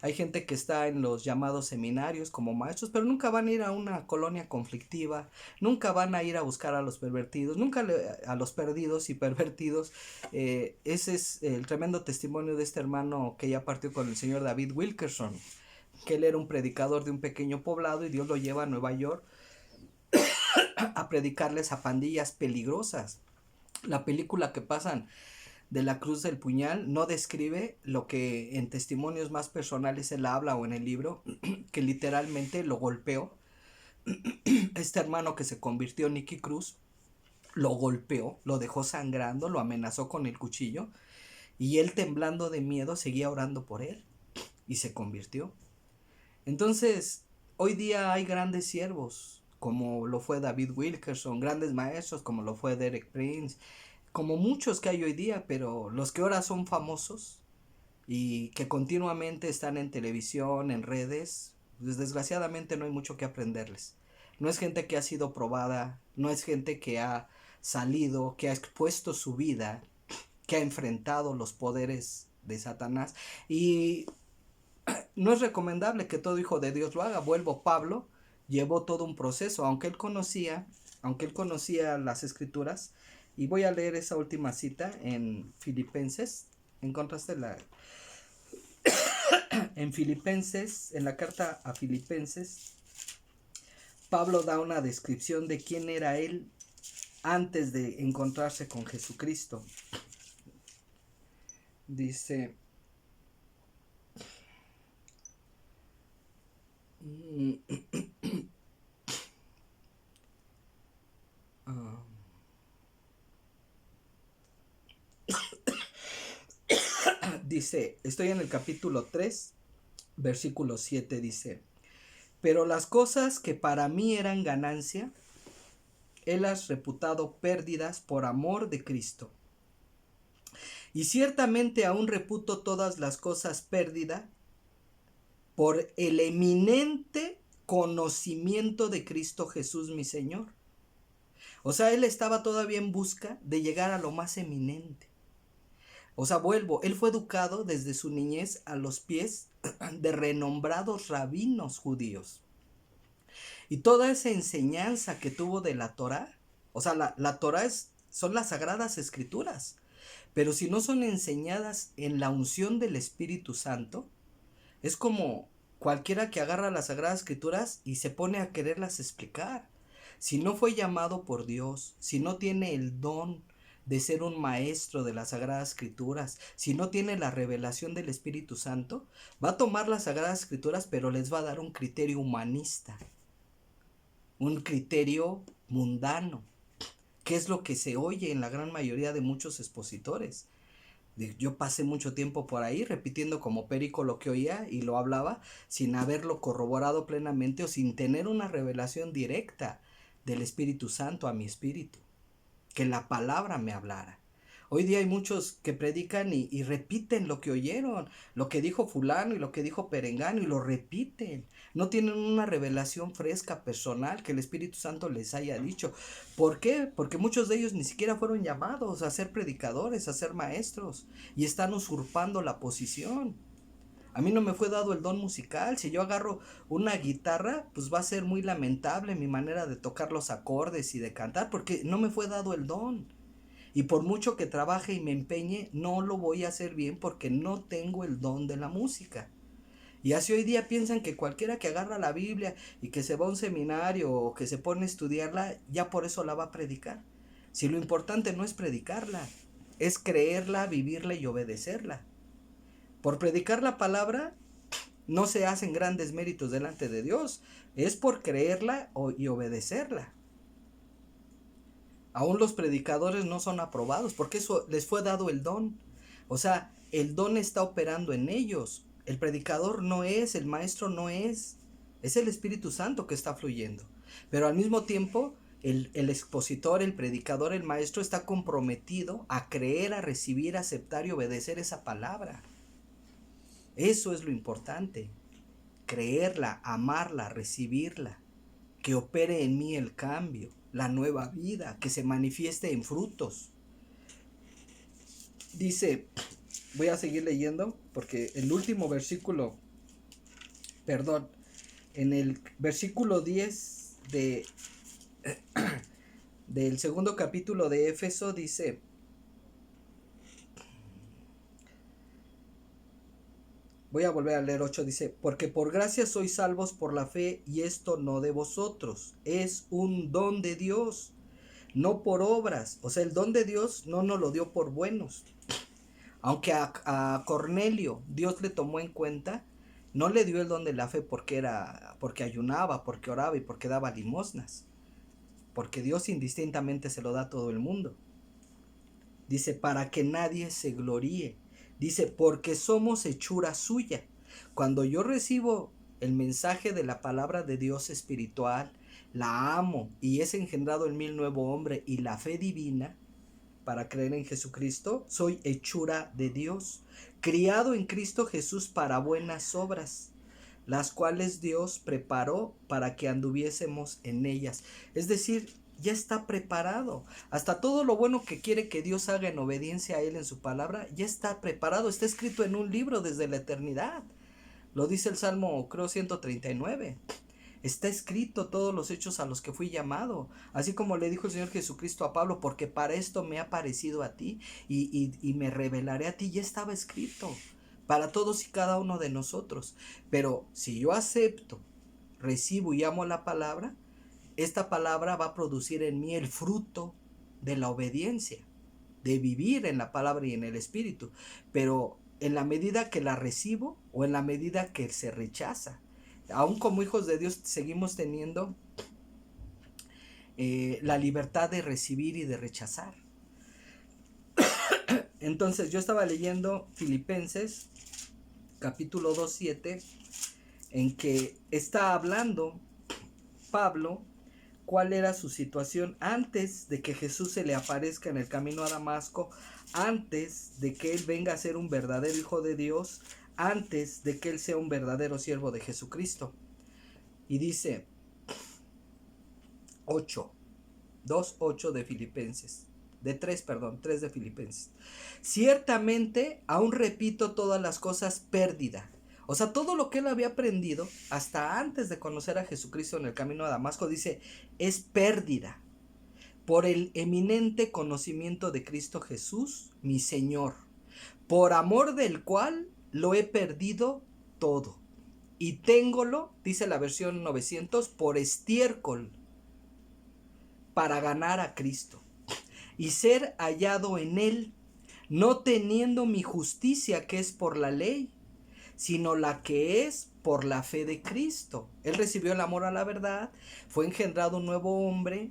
Hay gente que está en los llamados seminarios como maestros, pero nunca van a ir a una colonia conflictiva, nunca van a ir a buscar a los pervertidos, nunca a los perdidos y pervertidos. Ese es el tremendo testimonio de este hermano que ya partió con el señor David Wilkerson, que él era un predicador de un pequeño poblado y Dios lo lleva a Nueva York a predicarles a pandillas peligrosas. La película que pasan de la cruz del puñal no describe lo que en testimonios más personales él habla o en el libro, que literalmente lo golpeó. Este hermano que se convirtió en Nicky Cruz lo golpeó, lo dejó sangrando, lo amenazó con el cuchillo y él, temblando de miedo, seguía orando por él y se convirtió. Entonces, hoy día hay grandes siervos como lo fue David Wilkerson, grandes maestros como lo fue Derek Prince, como muchos que hay hoy día, pero los que ahora son famosos y que continuamente están en televisión, en redes, pues desgraciadamente no hay mucho que aprenderles. No es gente que ha sido probada, no es gente que ha salido, que ha expuesto su vida, que ha enfrentado los poderes de Satanás, y no es recomendable que todo hijo de Dios lo haga. Vuelvo, Pablo llevó todo un proceso, aunque él conocía las escrituras. Y voy a leer esa última cita en Filipenses. ¿Encontraste en Filipenses, en la carta a Filipenses, Pablo da una descripción de quién era él antes de encontrarse con Jesucristo. Dice, dice, estoy en el capítulo 3, versículo 7, dice, pero las cosas que para mí eran ganancia, él las reputado pérdidas por amor de Cristo. Y ciertamente aún reputo todas las cosas pérdida por el eminente conocimiento de Cristo Jesús mi Señor. O sea, él estaba todavía en busca de llegar a lo más eminente. O sea, vuelvo, él fue educado desde su niñez a los pies de renombrados rabinos judíos. Y toda esa enseñanza que tuvo de la Torá, o sea, la Torá son las sagradas escrituras, pero si no son enseñadas en la unción del Espíritu Santo, es como cualquiera que agarra las sagradas escrituras y se pone a quererlas explicar. Si no fue llamado por Dios, si no tiene el don de ser un maestro de las sagradas escrituras, si no tiene la revelación del Espíritu Santo, va a tomar las sagradas escrituras, pero les va a dar un criterio humanista, un criterio mundano, que es lo que se oye en la gran mayoría de muchos expositores. Yo pasé mucho tiempo por ahí repitiendo como perico lo que oía y lo hablaba sin haberlo corroborado plenamente o sin tener una revelación directa del Espíritu Santo a mi espíritu, que la palabra me hablara. Hoy día hay muchos que predican y repiten lo que oyeron, lo que dijo fulano y lo que dijo perengano, y lo repiten. No tienen una revelación fresca, personal, que el Espíritu Santo les haya dicho. ¿Por qué? Porque muchos de ellos ni siquiera fueron llamados a ser predicadores, a ser maestros, y están usurpando la posición. A mí no me fue dado el don musical. Si yo agarro una guitarra, pues va a ser muy lamentable mi manera de tocar los acordes y de cantar, porque no me fue dado el don. Y por mucho que trabaje y me empeñe, no lo voy a hacer bien porque no tengo el don de la música. Y así hoy día piensan que cualquiera que agarra la Biblia y que se va a un seminario o que se pone a estudiarla, ya por eso la va a predicar. Si lo importante no es predicarla, es creerla, vivirla y obedecerla. Por predicar la palabra no se hacen grandes méritos delante de Dios, es por creerla y obedecerla. Aún los predicadores no son aprobados porque eso les fue dado el don. O sea, el don está operando en ellos. El predicador no es, el maestro no es. Es el Espíritu Santo que está fluyendo. Pero al mismo tiempo, el expositor, el predicador, el maestro está comprometido a creer, a recibir, a aceptar y obedecer esa palabra. Eso es lo importante. Creerla, amarla, recibirla. Que opere en mí el cambio, la nueva vida, que se manifieste en frutos. Dice, voy a seguir leyendo porque el último versículo, en el versículo 10 del segundo capítulo de Éfeso dice, voy a volver a leer 8, dice, porque por gracia sois salvos por la fe, y esto no de vosotros, es un don de Dios, no por obras. O sea, el don de Dios no nos lo dio por buenos. Aunque a Cornelio Dios le tomó en cuenta, no le dio el don de la fe porque ayunaba, porque oraba y porque daba limosnas. Porque Dios indistintamente se lo da a todo el mundo. Dice, para que nadie se gloríe. Dice, porque somos hechura suya. Cuando yo recibo el mensaje de la palabra de Dios espiritual, la amo y es engendrado en mí el nuevo hombre y la fe divina para creer en Jesucristo, soy hechura de Dios, criado en Cristo Jesús para buenas obras, las cuales Dios preparó para que anduviésemos en ellas. Es decir, ya está preparado. Hasta todo lo bueno que quiere que Dios haga en obediencia a Él en su palabra, ya está preparado. Está escrito en un libro desde la eternidad. Lo dice el Salmo, creo, 139. Está escrito todos los hechos a los que fui llamado. Así como le dijo el Señor Jesucristo a Pablo, porque para esto me ha parecido a ti y me revelaré a ti. Ya estaba escrito para todos y cada uno de nosotros. Pero si yo acepto, recibo y amo la palabra, esta palabra va a producir en mí el fruto de la obediencia, de vivir en la palabra y en el Espíritu. Pero en la medida que la recibo o en la medida que se rechaza. Aún como hijos de Dios seguimos teniendo la libertad de recibir y de rechazar. Entonces yo estaba leyendo Filipenses capítulo 2:7, en que está hablando Pablo cuál era su situación antes de que Jesús se le aparezca en el camino a Damasco, antes de que él venga a ser un verdadero hijo de Dios, antes de que él sea un verdadero siervo de Jesucristo. Y dice 2:8 de Filipenses, 3 de Filipenses. Ciertamente aún repito todas las cosas pérdida. O sea, todo lo que él había aprendido hasta antes de conocer a Jesucristo en el camino a Damasco, dice, es pérdida por el eminente conocimiento de Cristo Jesús, mi Señor, por amor del cual lo he perdido todo. Y téngolo, dice la versión 900, por estiércol, para ganar a Cristo y ser hallado en él, no teniendo mi justicia que es por la ley, sino la que es por la fe de Cristo. Él recibió el amor a la verdad, fue engendrado un nuevo hombre,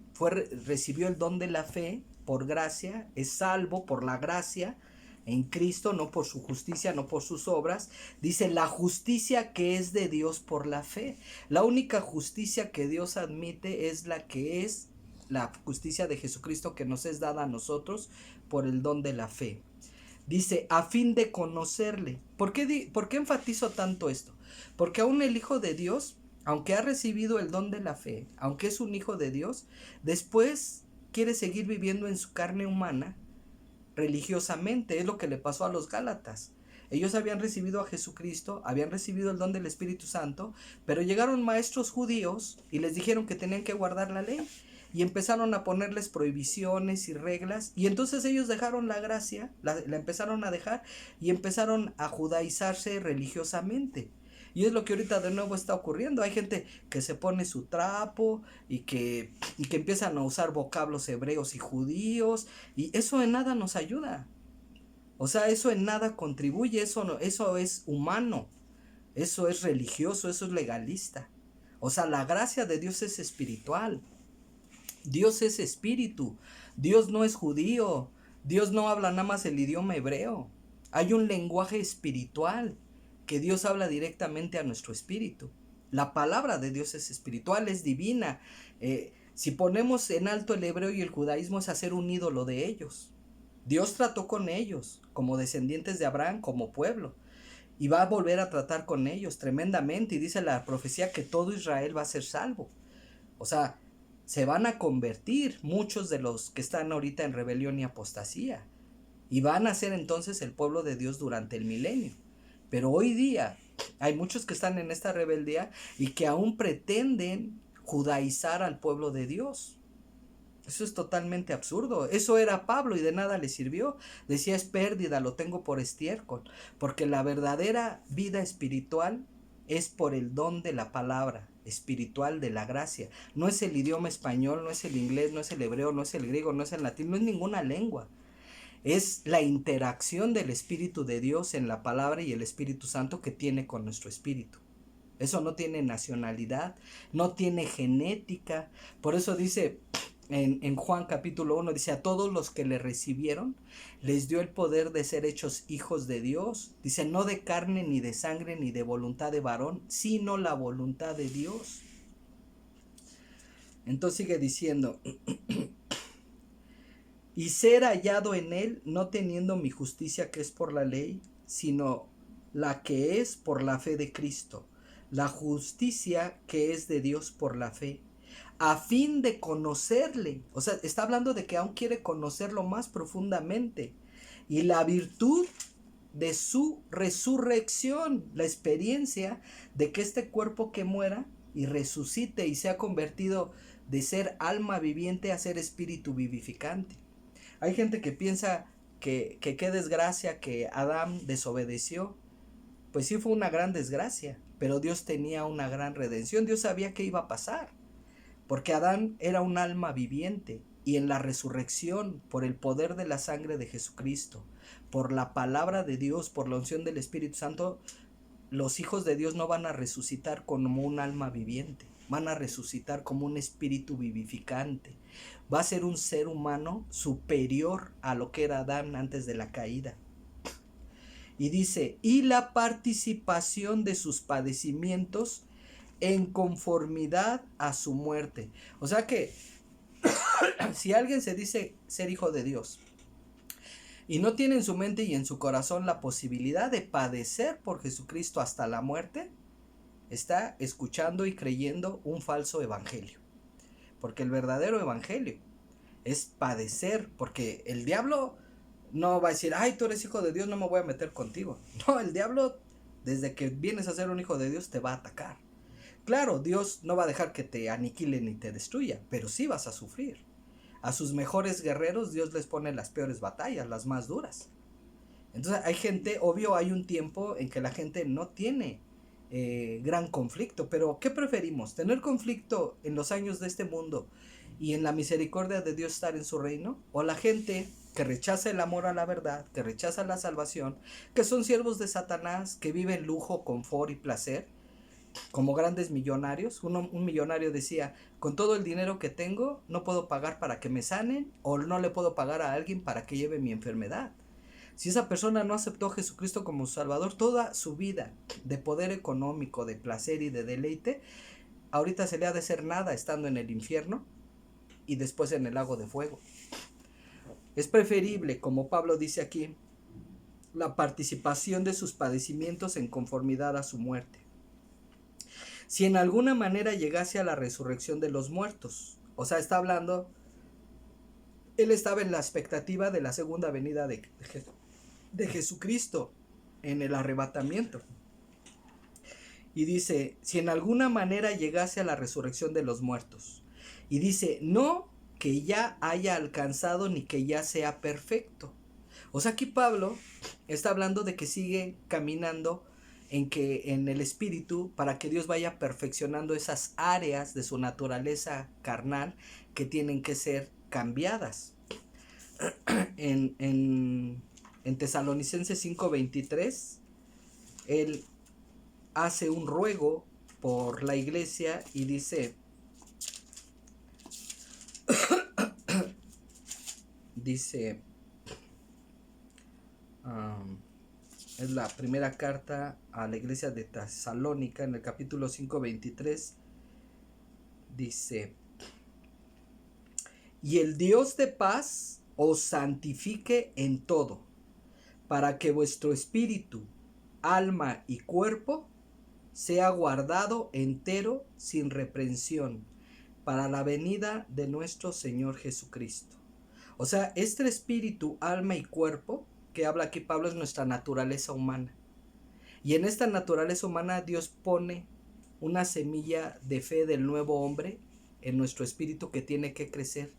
recibió el don de la fe por gracia, es salvo por la gracia en Cristo, no por su justicia, no por sus obras. Dice la justicia que es de Dios por la fe. La única justicia que Dios admite es la que es la justicia de Jesucristo, que nos es dada a nosotros por el don de la fe. Dice, a fin de conocerle. ¿Por qué enfatizo tanto esto? Porque aún el Hijo de Dios, aunque ha recibido el don de la fe, aunque es un hijo de Dios, después quiere seguir viviendo en su carne humana religiosamente. Es lo que le pasó a los Gálatas. Ellos habían recibido a Jesucristo, habían recibido el don del Espíritu Santo, pero llegaron maestros judíos y les dijeron que tenían que guardar la ley. Y empezaron a ponerles prohibiciones y reglas. Y entonces ellos dejaron la gracia, la empezaron a dejar y empezaron a judaizarse religiosamente. Y es lo que ahorita de nuevo está ocurriendo. Hay gente que se pone su trapo y que empiezan a usar vocablos hebreos y judíos, y eso en nada nos ayuda. O sea, eso en nada contribuye, eso es humano, eso es religioso, eso es legalista. O sea, la gracia de Dios es espiritual. Dios es espíritu. Dios no es judío. Dios no habla nada más el idioma hebreo. Hay un lenguaje espiritual que Dios habla directamente a nuestro espíritu. La palabra de Dios es espiritual, es divina. Si ponemos en alto el hebreo y el judaísmo, es hacer un ídolo de ellos. Dios trató con ellos como descendientes de Abraham, como pueblo, y va a volver a tratar con ellos tremendamente, y dice la profecía que todo Israel va a ser salvo. O sea, se van a convertir muchos de los que están ahorita en rebelión y apostasía, y van a ser entonces el pueblo de Dios durante el milenio. Pero hoy día hay muchos que están en esta rebeldía y que aún pretenden judaizar al pueblo de Dios. Eso es totalmente absurdo. Eso era Pablo y de nada le sirvió. Decía, es pérdida, lo tengo por estiércol. Porque la verdadera vida espiritual es por el don de la palabra espiritual, de la gracia. No es el idioma español, no es el inglés, no es el hebreo, no es el griego, no es el latín, no es ninguna lengua. Es la interacción del Espíritu de Dios en la palabra y el Espíritu Santo que tiene con nuestro espíritu. Eso no tiene nacionalidad, no tiene genética. Por eso dice en Juan capítulo 1, dice, a todos los que le recibieron, les dio el poder de ser hechos hijos de Dios. Dice, no de carne, ni de sangre, ni de voluntad de varón, sino la voluntad de Dios. Entonces sigue diciendo, y ser hallado en él, no teniendo mi justicia que es por la ley, sino la que es por la fe de Cristo, la justicia que es de Dios por la fe, a fin de conocerle. O sea, está hablando de que aún quiere conocerlo más profundamente, y la virtud de su resurrección, la experiencia de que este cuerpo que muera y resucite y sea convertido de ser alma viviente a ser espíritu vivificante. Hay gente que piensa que qué desgracia que Adán desobedeció. Pues sí, fue una gran desgracia, pero Dios tenía una gran redención. Dios sabía qué iba a pasar, porque Adán era un alma viviente, y en la resurrección, por el poder de la sangre de Jesucristo, por la palabra de Dios, por la unción del Espíritu Santo, los hijos de Dios no van a resucitar como un alma viviente, van a resucitar como un espíritu vivificante. Va a ser un ser humano superior a lo que era Adán antes de la caída. Y dice, y la participación de sus padecimientos en conformidad a su muerte. O sea que si alguien se dice ser hijo de Dios y no tiene en su mente y en su corazón la posibilidad de padecer por Jesucristo hasta la muerte, está escuchando y creyendo un falso evangelio. Porque el verdadero evangelio es padecer, porque el diablo no va a decir, ay, tú eres hijo de Dios, no me voy a meter contigo. No, el diablo, desde que vienes a ser un hijo de Dios, te va a atacar. Claro, Dios no va a dejar que te aniquile ni te destruya, pero sí vas a sufrir. A sus mejores guerreros Dios les pone las peores batallas, las más duras. Entonces hay gente, obvio hay un tiempo en que la gente no tiene gran conflicto, pero ¿qué preferimos? ¿Tener conflicto en los años de este mundo y en la misericordia de Dios estar en su reino? ¿O la gente que rechaza el amor a la verdad, que rechaza la salvación, que son siervos de Satanás, que viven lujo, confort y placer, como grandes millonarios? Un millonario decía, con todo el dinero que tengo, no puedo pagar para que me sanen, o no le puedo pagar a alguien para que lleve mi enfermedad. Si esa persona no aceptó a Jesucristo como su Salvador, toda su vida de poder económico, de placer y de deleite, ahorita se le ha de hacer nada estando en el infierno y después en el lago de fuego. Es preferible, como Pablo dice aquí, la participación de sus padecimientos en conformidad a su muerte, si en alguna manera llegase a la resurrección de los muertos. O sea, está hablando, él estaba en la expectativa de la segunda venida de Jesucristo en el arrebatamiento. Y dice, si en alguna manera llegase a la resurrección de los muertos. Y dice, no que ya haya alcanzado ni que ya sea perfecto. O sea, aquí Pablo está hablando de que sigue caminando en que en el espíritu, para que Dios vaya perfeccionando esas áreas de su naturaleza carnal que tienen que ser cambiadas. En Tesalonicenses 5:23, él hace un ruego por la iglesia y dice, es la primera carta a la iglesia de Tesalónica, en el capítulo 5:23, dice, y el Dios de paz os santifique en todo, para que vuestro espíritu, alma y cuerpo sea guardado entero sin reprensión para la venida de nuestro Señor Jesucristo. O sea, este espíritu, alma y cuerpo que habla aquí Pablo es nuestra naturaleza humana. Y en esta naturaleza humana Dios pone una semilla de fe del nuevo hombre en nuestro espíritu que tiene que crecer.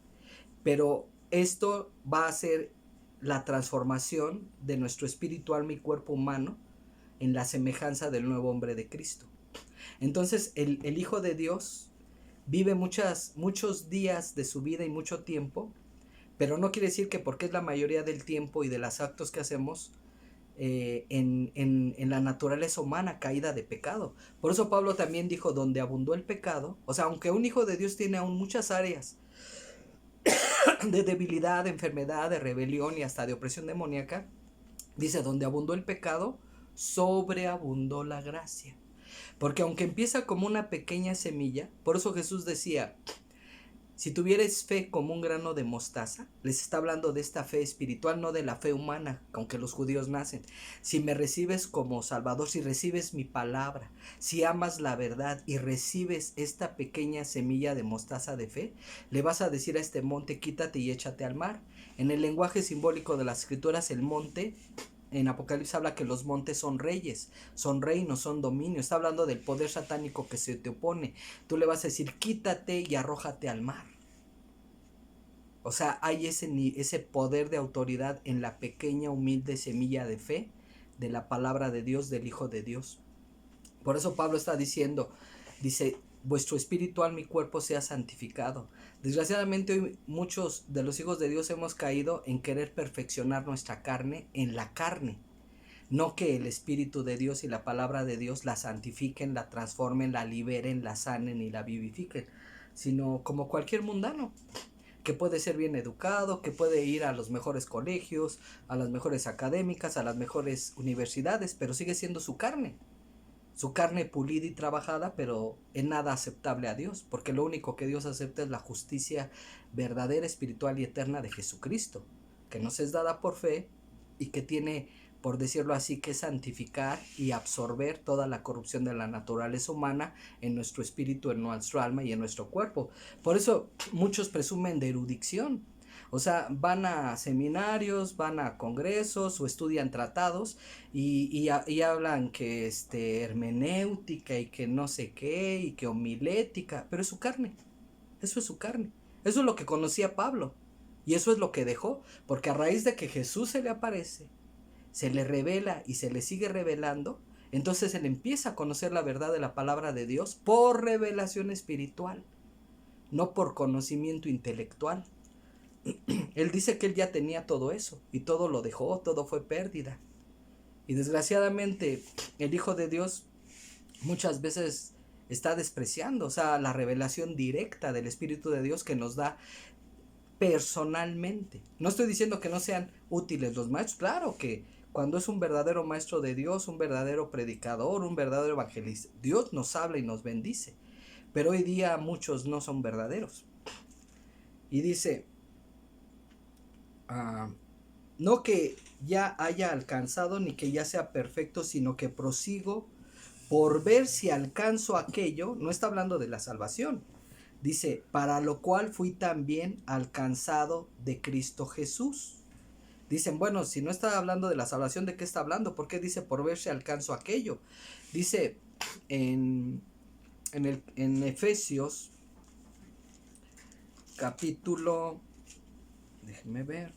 Pero esto va a ser la transformación de nuestro espíritu, alma y cuerpo humano en la semejanza del nuevo hombre de Cristo. Entonces el Hijo de Dios vive muchos días de su vida y mucho tiempo, pero no quiere decir que porque es la mayoría del tiempo y de los actos que hacemos en la naturaleza humana caída de pecado. Por eso Pablo también dijo, donde abundó el pecado, o sea, aunque un hijo de Dios tiene aún muchas áreas de debilidad, de enfermedad, de rebelión y hasta de opresión demoníaca, dice, donde abundó el pecado, sobreabundó la gracia. Porque aunque empieza como una pequeña semilla, por eso Jesús decía, si tuvieres fe como un grano de mostaza, les está hablando de esta fe espiritual, no de la fe humana, aunque los judíos nacen. Si me recibes como Salvador, si recibes mi palabra, si amas la verdad y recibes esta pequeña semilla de mostaza de fe, le vas a decir a este monte, quítate y échate al mar. En el lenguaje simbólico de las escrituras, el monte, en Apocalipsis habla que los montes son reyes, son reinos, son dominios. Está hablando del poder satánico que se te opone. Tú le vas a decir, quítate y arrójate al mar. O sea, hay ese poder de autoridad en la pequeña, humilde semilla de fe de la palabra de Dios, del Hijo de Dios. Por eso Pablo está diciendo, dice, vuestro espíritu, alma y cuerpo sea santificado. Desgraciadamente hoy muchos de los hijos de Dios hemos caído en querer perfeccionar nuestra carne en la carne. No que el Espíritu de Dios y la palabra de Dios la santifiquen, la transformen, la liberen, la sanen y la vivifiquen, sino como cualquier mundano, que puede ser bien educado, que puede ir a los mejores colegios, a las mejores académicas, a las mejores universidades, pero sigue siendo su carne pulida y trabajada, pero en nada aceptable a Dios, porque lo único que Dios acepta es la justicia verdadera, espiritual y eterna de Jesucristo, que nos es dada por fe y que tiene, por decirlo así, que santificar y absorber toda la corrupción de la naturaleza humana en nuestro espíritu, en nuestro alma y en nuestro cuerpo. Por eso muchos presumen de erudición. O sea, van a seminarios, van a congresos o estudian tratados y hablan que hermenéutica y que no sé qué y que homilética, pero es su carne, eso es su carne, eso es lo que conocía Pablo y eso es lo que dejó, porque a raíz de que Jesús se le aparece, se le revela y se le sigue revelando, entonces él empieza a conocer la verdad de la palabra de Dios por revelación espiritual, no por conocimiento intelectual. Él dice que él ya tenía todo eso y todo lo dejó, todo fue pérdida. Y desgraciadamente el Hijo de Dios muchas veces está despreciando, o sea, la revelación directa del Espíritu de Dios que nos da personalmente. No estoy diciendo que no sean útiles los maestros, claro que cuando es un verdadero maestro de Dios, un verdadero predicador, un verdadero evangelista, Dios nos habla y nos bendice. Pero hoy día muchos no son verdaderos. Y dice, no que ya haya alcanzado ni que ya sea perfecto, sino que prosigo por ver si alcanzo aquello. No está hablando de la salvación. Dice, para lo cual fui también alcanzado de Cristo Jesús. Dicen, bueno, si no está hablando de la salvación, ¿de qué está hablando? ¿Por qué dice por ver si alcanzo aquello? Dice en Efesios capítulo, déjenme ver,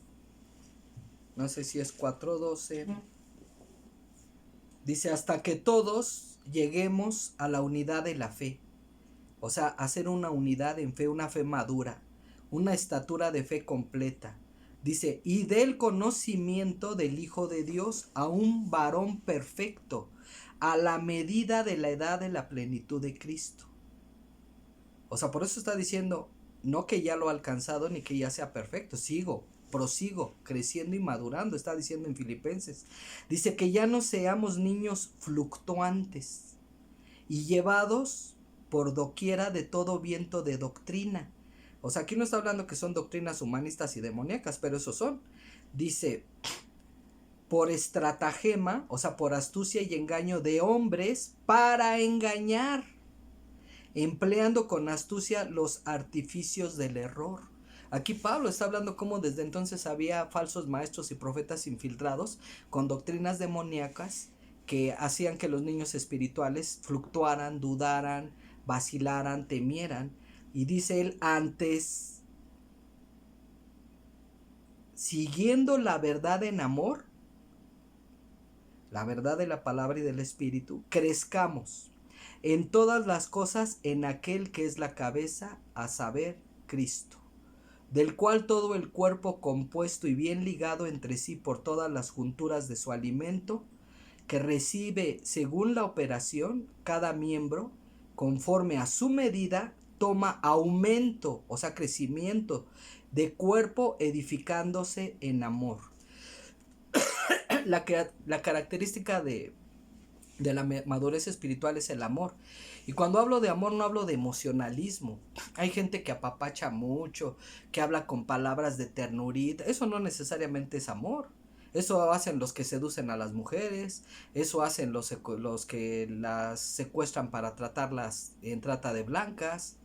no sé si es 4:12, Dice, hasta que todos lleguemos a la unidad de la fe. O sea, hacer una unidad en fe, una fe madura, una estatura de fe completa. Dice, y del conocimiento del Hijo de Dios a un varón perfecto, a la medida de la edad de la plenitud de Cristo. O sea, por eso está diciendo, no que ya lo ha alcanzado ni que ya sea perfecto, prosigo, creciendo y madurando, está diciendo en Filipenses. Dice que ya no seamos niños fluctuantes y llevados por doquiera de todo viento de doctrina. O sea, aquí no está hablando que son doctrinas humanistas y demoníacas, pero eso son. Dice, por estratagema, o sea, por astucia y engaño de hombres para engañar, empleando con astucia los artificios del error. Aquí Pablo está hablando cómo desde entonces había falsos maestros y profetas infiltrados con doctrinas demoníacas que hacían que los niños espirituales fluctuaran, dudaran, vacilaran, temieran. Y dice él, antes, siguiendo la verdad en amor, la verdad de la palabra y del espíritu, crezcamos en todas las cosas en aquel que es la cabeza, a saber, Cristo, del cual todo el cuerpo compuesto y bien ligado entre sí por todas las junturas de su alimento, que recibe según la operación cada miembro, conforme a su medida, toma aumento, o sea, crecimiento de cuerpo, edificándose en amor. La característica de la madurez espiritual es el amor. Y cuando hablo de amor no hablo de emocionalismo. Hay gente que apapacha mucho, que habla con palabras de ternurita. Eso no necesariamente es amor. Eso hacen los que seducen a las mujeres, eso hacen los que las secuestran para tratarlas en trata de blancas.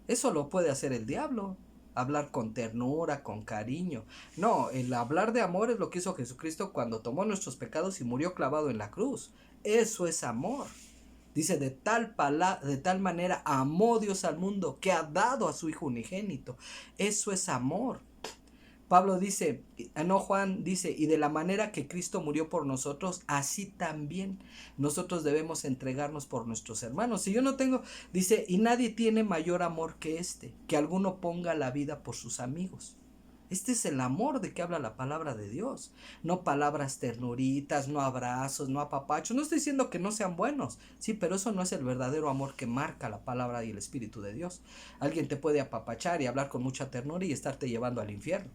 Eso lo puede hacer el diablo. Hablar con ternura, con cariño. No, el hablar de amor es lo que hizo Jesucristo cuando tomó nuestros pecados y murió clavado en la cruz. Eso es amor. Dice, de tal manera amó Dios al mundo que ha dado a su Hijo unigénito. Eso es amor. Pablo dice, no, Juan dice, y de la manera que Cristo murió por nosotros, así también nosotros debemos entregarnos por nuestros hermanos. Si yo no tengo, dice, y nadie tiene mayor amor que este, que alguno ponga la vida por sus amigos. Este es el amor de que habla la palabra de Dios. No palabras ternuritas, no abrazos, no apapachos. No estoy diciendo que no sean buenos. Sí, pero eso no es el verdadero amor que marca la palabra y el Espíritu de Dios. Alguien te puede apapachar y hablar con mucha ternura y estarte llevando al infierno.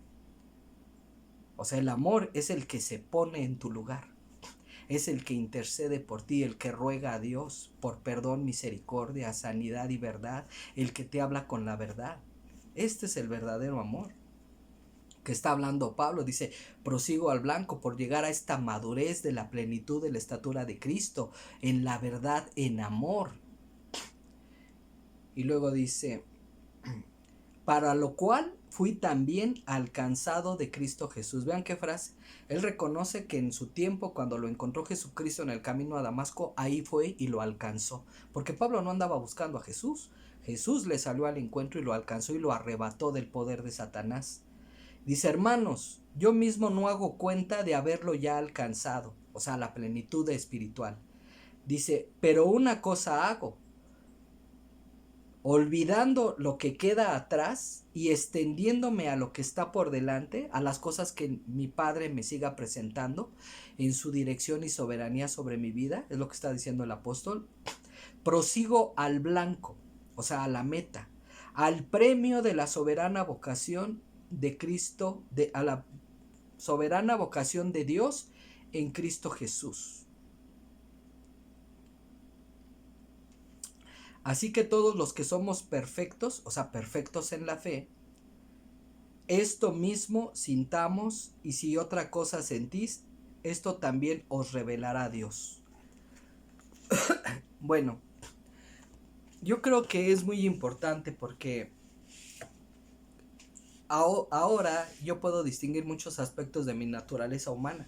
O sea, el amor es el que se pone en tu lugar. Es el que intercede por ti, el que ruega a Dios por perdón, misericordia, sanidad y verdad. El que te habla con la verdad. Este es el verdadero amor que está hablando Pablo. Dice, prosigo al blanco por llegar a esta madurez de la plenitud de la estatura de Cristo, en la verdad, en amor. Y luego dice, para lo cual fui también alcanzado de Cristo Jesús. Vean qué frase. Él reconoce que en su tiempo, cuando lo encontró Jesucristo en el camino a Damasco, ahí fue y lo alcanzó. Porque Pablo no andaba buscando a Jesús. Jesús le salió al encuentro y lo alcanzó y lo arrebató del poder de Satanás. Dice, hermanos, yo mismo no hago cuenta de haberlo ya alcanzado, o sea, la plenitud espiritual. Dice, pero una cosa hago, olvidando lo que queda atrás y extendiéndome a lo que está por delante, a las cosas que mi Padre me siga presentando en su dirección y soberanía sobre mi vida, es lo que está diciendo el apóstol, prosigo al blanco, o sea, a la meta, al premio de la soberana vocación de Cristo, a la soberana vocación de Dios en Cristo Jesús. Así que todos los que somos perfectos, o sea, perfectos en la fe, esto mismo sintamos, y si otra cosa sentís, esto también os revelará Dios. Bueno, yo creo que es muy importante porque ahora yo puedo distinguir muchos aspectos de mi naturaleza humana.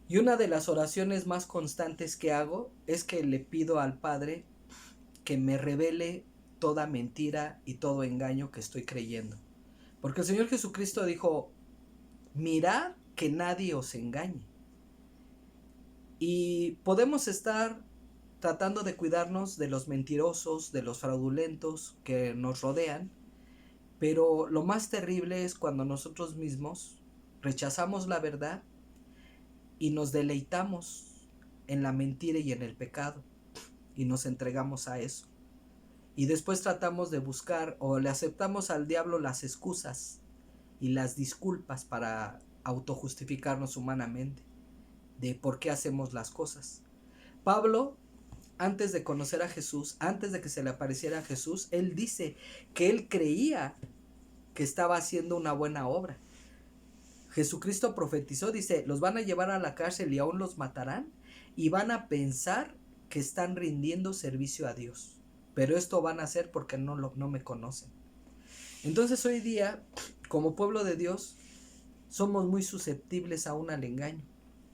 Y una de las oraciones más constantes que hago es que le pido al Padre que me revele toda mentira y todo engaño que estoy creyendo. Porque el Señor Jesucristo dijo, mirad que nadie os engañe. Y podemos estar tratando de cuidarnos de los mentirosos, de los fraudulentos que nos rodean, pero lo más terrible es cuando nosotros mismos rechazamos la verdad y nos deleitamos en la mentira y en el pecado y nos entregamos a eso. Y después tratamos de buscar o le aceptamos al diablo las excusas y las disculpas para autojustificarnos humanamente de por qué hacemos las cosas. Pablo, antes de conocer a Jesús, antes de que se le apareciera a Jesús, él dice que él creía que estaba haciendo una buena obra. Jesucristo profetizó, dice, los van a llevar a la cárcel y aún los matarán y van a pensar que están rindiendo servicio a Dios. Pero esto van a hacer porque no me conocen. Entonces hoy día, como pueblo de Dios, somos muy susceptibles aún al engaño.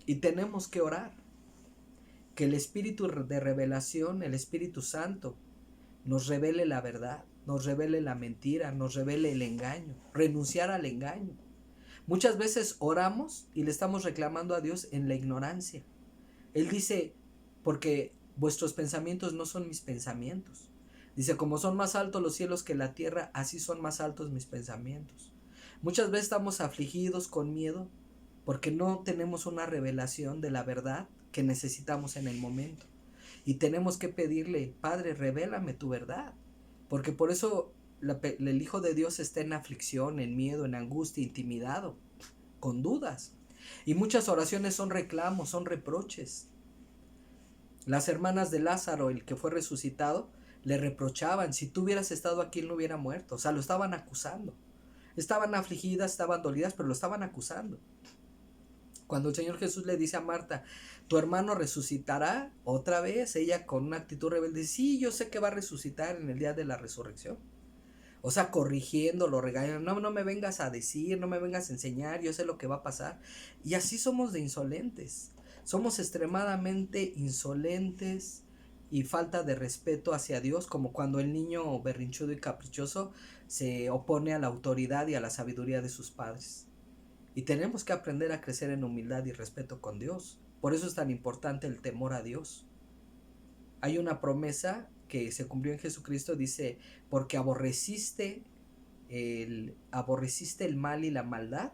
Y tenemos que orar. Que el Espíritu de revelación, el Espíritu Santo, nos revele la verdad, nos revele la mentira, nos revele el engaño, renunciar al engaño. Muchas veces oramos y le estamos reclamando a Dios en la ignorancia. Él dice, porque vuestros pensamientos no son mis pensamientos. Dice, como son más altos los cielos que la tierra, así son más altos mis pensamientos. Muchas veces estamos afligidos con miedo porque no tenemos una revelación de la verdad que necesitamos en el momento. Y tenemos que pedirle, Padre, revélame tu verdad. Porque por eso el Hijo de Dios está en aflicción, en miedo, en angustia, intimidado, con dudas. Y muchas oraciones son reclamos, son reproches. Las hermanas de Lázaro, el que fue resucitado, le reprochaban, si tú hubieras estado aquí, él no hubiera muerto. O sea, lo estaban acusando. Estaban afligidas, estaban dolidas, pero lo estaban acusando. Cuando el Señor Jesús le dice a Marta, tu hermano resucitará otra vez, ella con una actitud rebelde, sí, yo sé que va a resucitar en el día de la resurrección. O sea, corrigiéndolo, regañando, no me vengas a decir, no me vengas a enseñar, yo sé lo que va a pasar. Y así somos de insolentes. Somos extremadamente insolentes y falta de respeto hacia Dios, como cuando el niño berrinchudo y caprichoso se opone a la autoridad y a la sabiduría de sus padres. Y tenemos que aprender a crecer en humildad y respeto con Dios. Por eso es tan importante el temor a Dios. Hay una promesa que se cumplió en Jesucristo, dice, porque aborreciste el mal y la maldad,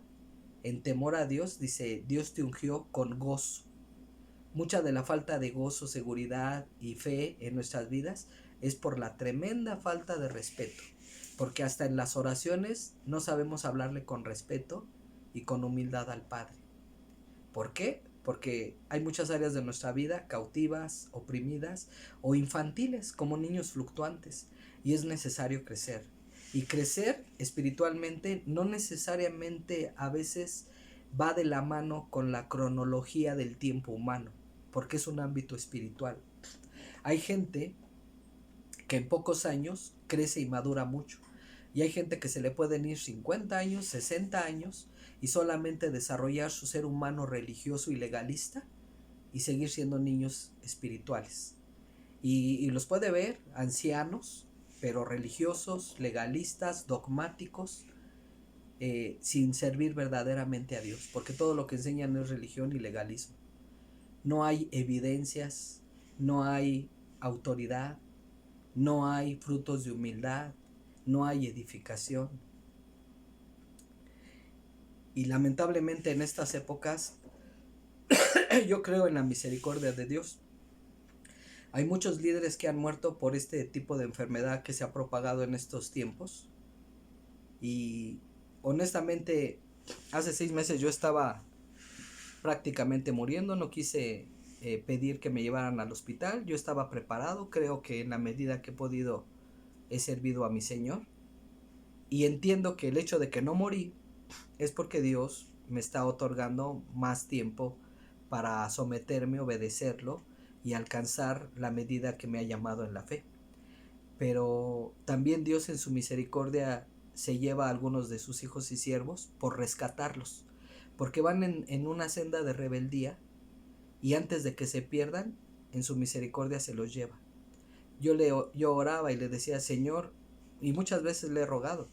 en temor a Dios, dice, Dios te ungió con gozo. Mucha de la falta de gozo, seguridad y fe en nuestras vidas es por la tremenda falta de respeto. Porque hasta en las oraciones no sabemos hablarle con respeto y con humildad al Padre. ¿Por qué? Porque hay muchas áreas de nuestra vida cautivas, oprimidas o infantiles, como niños fluctuantes, y es necesario crecer. Y crecer espiritualmente no necesariamente a veces va de la mano con la cronología del tiempo humano, porque es un ámbito espiritual. Hay gente que en pocos años crece y madura mucho. Y hay gente que se le pueden ir 50 años, 60 años y solamente desarrollar su ser humano religioso y legalista y seguir siendo niños espirituales. Y los puede ver ancianos, pero religiosos, legalistas, dogmáticos, sin servir verdaderamente a Dios, porque todo lo que enseñan es religión y legalismo. No hay evidencias, no hay autoridad, no hay frutos de humildad, no hay edificación. Y lamentablemente en estas épocas yo creo en la misericordia de Dios. Hay muchos líderes que han muerto por este tipo de enfermedad que se ha propagado en estos tiempos. Y honestamente, hace 6 meses yo estaba prácticamente muriendo, no quise pedir que me llevaran al hospital, yo estaba preparado, creo que en la medida que he podido he servido a mi Señor. Y entiendo que el hecho de que no morí es porque Dios me está otorgando más tiempo para someterme, obedecerlo y alcanzar la medida que me ha llamado en la fe. Pero también Dios en su misericordia se lleva a algunos de sus hijos y siervos por rescatarlos, porque van en una senda de rebeldía y antes de que se pierdan, en su misericordia se los lleva. Yo oraba y le decía, Señor, y muchas veces le he rogado,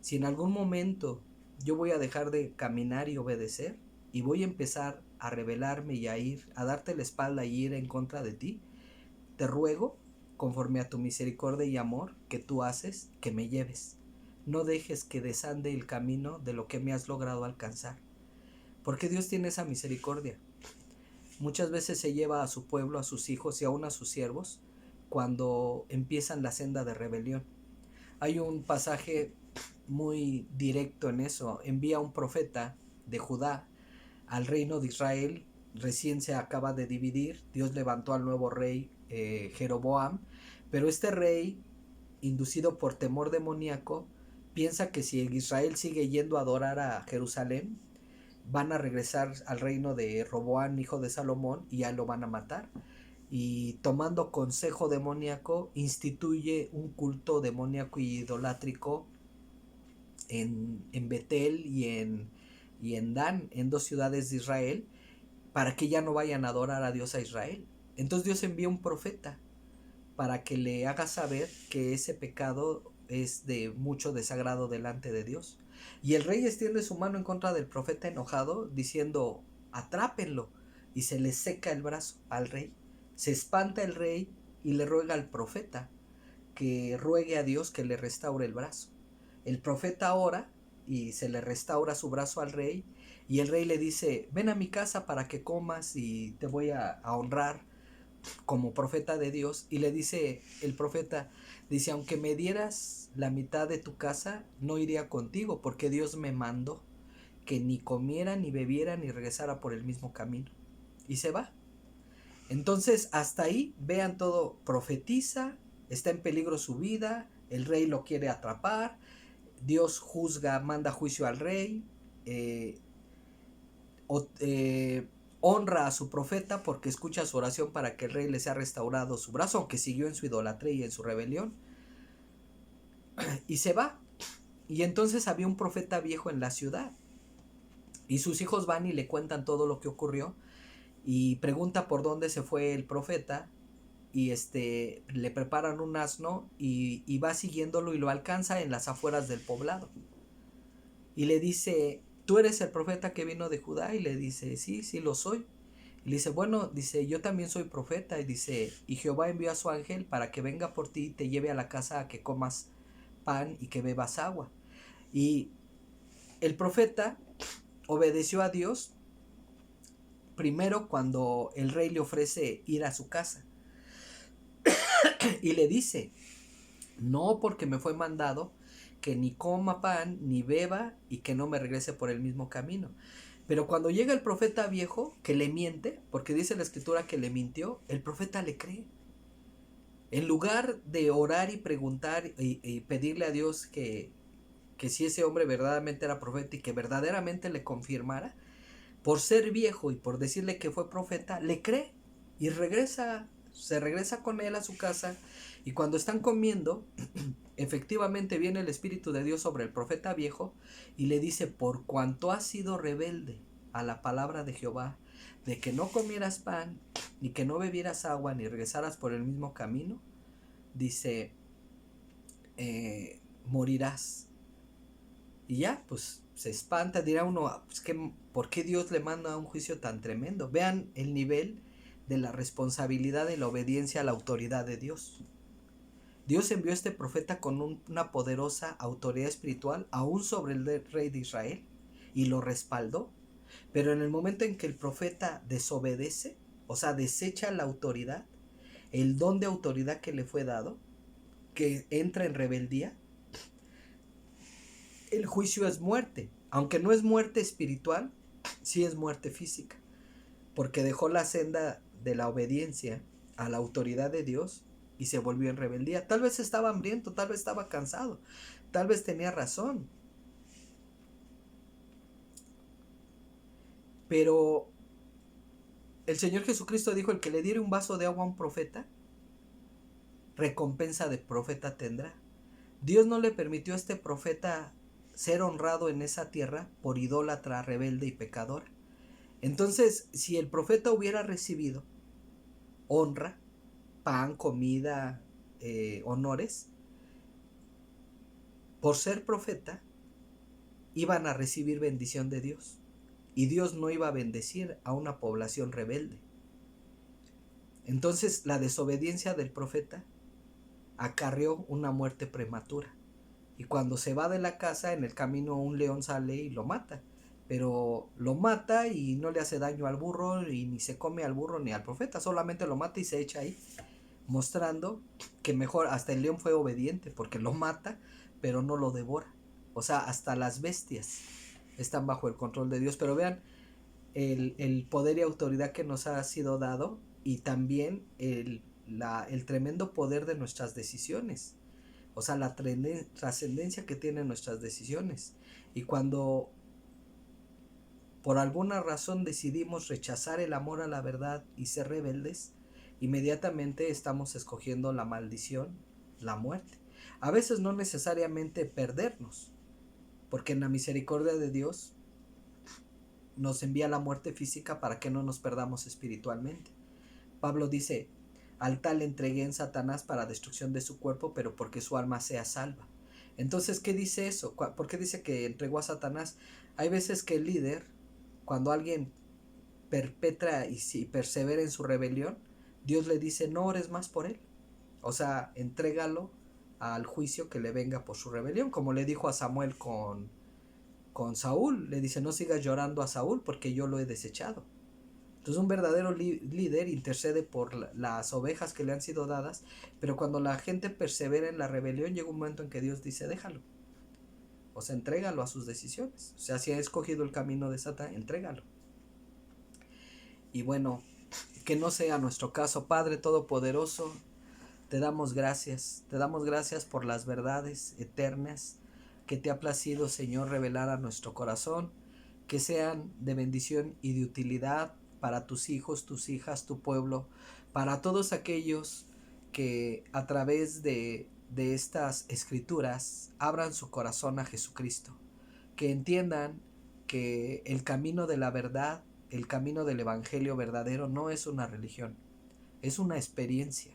si en algún momento yo voy a dejar de caminar y obedecer y voy a empezar a rebelarme y a darte la espalda y ir en contra de ti, te ruego, conforme a tu misericordia y amor que tú haces, que me lleves. No dejes que desande el camino de lo que me has logrado alcanzar. Porque Dios tiene esa misericordia. Muchas veces se lleva a su pueblo, a sus hijos y aún a sus siervos cuando empiezan la senda de rebelión. Hay un pasaje muy directo en eso. Envía un profeta de Judá al reino de Israel. Recién se acaba de dividir. Dios levantó al nuevo rey Jeroboam. Pero este rey, inducido por temor demoníaco, piensa que si Israel sigue yendo a adorar a Jerusalén, van a regresar al reino de Roboam, hijo de Salomón, y ya lo van a matar. Y tomando consejo demoníaco, instituye un culto demoníaco y idolátrico en Betel y en Dan, en 2 ciudades de Israel, para que ya no vayan a adorar a Dios a Israel. Entonces Dios envía un profeta para que le haga saber que ese pecado es de mucho desagrado delante de Dios. Y el rey extiende su mano en contra del profeta enojado, diciendo, atrápenlo. Y se le seca el brazo al rey. Se espanta el rey y le ruega al profeta que ruegue a Dios que le restaure el brazo. El profeta ora y se le restaura su brazo al rey, y el rey le dice, ven a mi casa para que comas y te voy a honrar como profeta de Dios. Y le dice el profeta, dice, aunque me dieras la mitad de tu casa, no iría contigo, porque Dios me mandó que ni comiera, ni bebiera, ni regresara por el mismo camino. Y se va. Entonces, hasta ahí, vean todo, profetiza, está en peligro su vida, el rey lo quiere atrapar, Dios juzga, manda juicio al rey, eh, honra a su profeta porque escucha su oración para que el rey le sea restaurado su brazo, aunque siguió en su idolatría y en su rebelión, y se va. Y entonces había un profeta viejo en la ciudad, y sus hijos van y le cuentan todo lo que ocurrió, y pregunta por dónde se fue el profeta, y le preparan un asno y va siguiéndolo y lo alcanza en las afueras del poblado. Y le dice, ¿tú eres el profeta que vino de Judá? Y le dice, sí, sí lo soy. Y le dice, bueno, dice, yo también soy profeta. Y dice, y Jehová envió a su ángel para que venga por ti y te lleve a la casa a que comas pan y que bebas agua. Y el profeta obedeció a Dios primero cuando el rey le ofrece ir a su casa. Y le dice, no, porque me fue mandado que ni coma pan ni beba y que no me regrese por el mismo camino. Pero cuando llega el profeta viejo que le miente, porque dice la escritura que le mintió, el profeta le cree. En lugar de orar y preguntar y pedirle a Dios que si ese hombre verdaderamente era profeta y que verdaderamente le confirmara, por ser viejo y por decirle que fue profeta, le cree y se regresa con él a su casa. Y cuando están comiendo, efectivamente viene el Espíritu de Dios sobre el profeta viejo y le dice, por cuanto has sido rebelde a la palabra de Jehová, de que no comieras pan, ni que no bebieras agua, ni regresaras por el mismo camino, dice, morirás. Y ya, pues se espanta, dirá uno, pues, ¿por qué Dios le manda un juicio tan tremendo? Vean el nivel de la responsabilidad y la obediencia a la autoridad de Dios. Dios envió a este profeta con una poderosa autoridad espiritual aún sobre el rey de Israel y lo respaldó. Pero en el momento en que el profeta desobedece, o sea, desecha la autoridad, el don de autoridad que le fue dado, que entra en rebeldía, el juicio es muerte. Aunque no es muerte espiritual, sí es muerte física, porque dejó la senda de la obediencia a la autoridad de Dios y se volvió en rebeldía. Tal vez estaba hambriento, tal vez estaba cansado, tal vez tenía razón. Pero el Señor Jesucristo dijo, el que le diere un vaso de agua a un profeta, recompensa de profeta tendrá. Dios no le permitió a este profeta ser honrado en esa tierra por idólatra, rebelde y pecadora. Entonces, si el profeta hubiera recibido honra, pan, comida, honores, por ser profeta, iban a recibir bendición de Dios. y Dios no iba a bendecir a una población rebelde. Entonces la desobediencia del profeta acarreó una muerte prematura. Y cuando se va de la casa, en el camino un león sale y lo mata. Pero lo mata y no le hace daño al burro, y ni se come al burro ni al profeta, solamente lo mata y se echa ahí, mostrando que mejor hasta el león fue obediente, porque lo mata, pero no lo devora. O sea, hasta las bestias están bajo el control de Dios. Pero vean el poder y autoridad que nos ha sido dado, y también el tremendo poder de nuestras decisiones. O sea, la trascendencia que tienen nuestras decisiones. Y cuando por alguna razón decidimos rechazar el amor a la verdad y ser rebeldes, inmediatamente estamos escogiendo la maldición, la muerte. A veces no necesariamente perdernos, porque en la misericordia de Dios nos envía la muerte física para que no nos perdamos espiritualmente. Pablo dice: al tal entregué en Satanás para destrucción de su cuerpo, pero porque su alma sea salva. Entonces, ¿qué dice eso? ¿Por qué dice que entregó a Satanás? Hay veces que el líder, cuando alguien perpetra y si persevera en su rebelión, Dios le dice: no ores más por él. O sea, entrégalo al juicio que le venga por su rebelión, como le dijo a Samuel con Saúl. Le dice: no sigas llorando a Saúl porque yo lo he desechado. Entonces un verdadero líder intercede por las ovejas que le han sido dadas, pero cuando la gente persevera en la rebelión, llega un momento en que Dios dice: déjalo. O sea, entrégalo a sus decisiones. O sea, si ha escogido el camino de Satán, entrégalo. Y bueno, que no sea nuestro caso. Padre Todopoderoso, te damos gracias por las verdades eternas que te ha placido, Señor, revelar a nuestro corazón, que sean de bendición y de utilidad para tus hijos, tus hijas, tu pueblo, para todos aquellos que a través de estas escrituras abran su corazón a Jesucristo, que entiendan que el camino de la verdad, el camino del evangelio verdadero no es una religión, es una experiencia,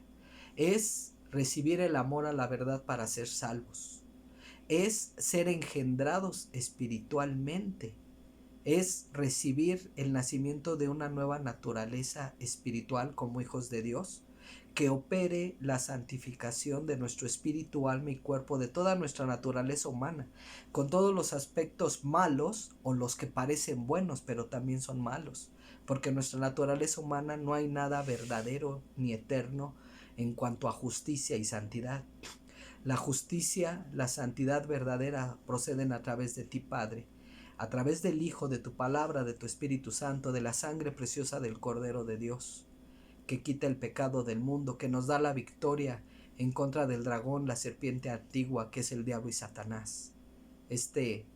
es recibir el amor a la verdad para ser salvos, es ser engendrados espiritualmente, es recibir el nacimiento de una nueva naturaleza espiritual como hijos de Dios, que opere la santificación de nuestro espíritu, alma y cuerpo, de toda nuestra naturaleza humana, con todos los aspectos malos o los que parecen buenos pero también son malos, porque en nuestra naturaleza humana no hay nada verdadero ni eterno en cuanto a justicia y santidad. La justicia, la santidad verdadera proceden a través de ti, Padre, a través del Hijo, de tu palabra, de tu Espíritu Santo, de la sangre preciosa del Cordero de Dios, que quita el pecado del mundo, que nos da la victoria en contra del dragón, la serpiente antigua, que es el diablo y Satanás. Este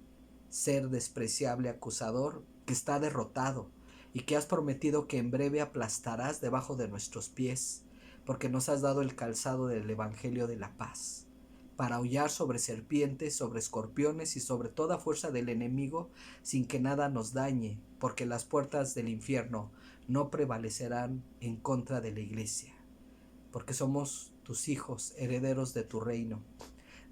ser despreciable, acusador, que está derrotado y que has prometido que en breve aplastarás debajo de nuestros pies, porque nos has dado el calzado del Evangelio de la paz, para hollar sobre serpientes, sobre escorpiones y sobre toda fuerza del enemigo, sin que nada nos dañe, porque las puertas del infierno no prevalecerán en contra de la iglesia, porque somos tus hijos, herederos de tu reino,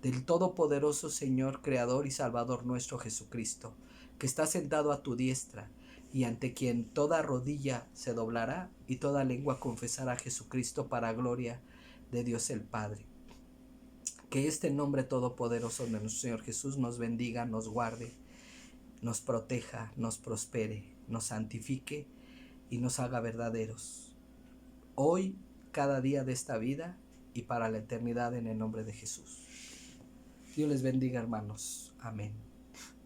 del todopoderoso Señor, Creador y Salvador nuestro Jesucristo, que está sentado a tu diestra, y ante quien toda rodilla se doblará y toda lengua confesará a Jesucristo para gloria de Dios el Padre. Que este nombre todopoderoso de nuestro Señor Jesús nos bendiga, nos guarde, nos proteja, nos prospere, nos santifique y nos haga verdaderos, hoy, cada día de esta vida y para la eternidad, en el nombre de Jesús. Dios les bendiga, hermanos. Amén.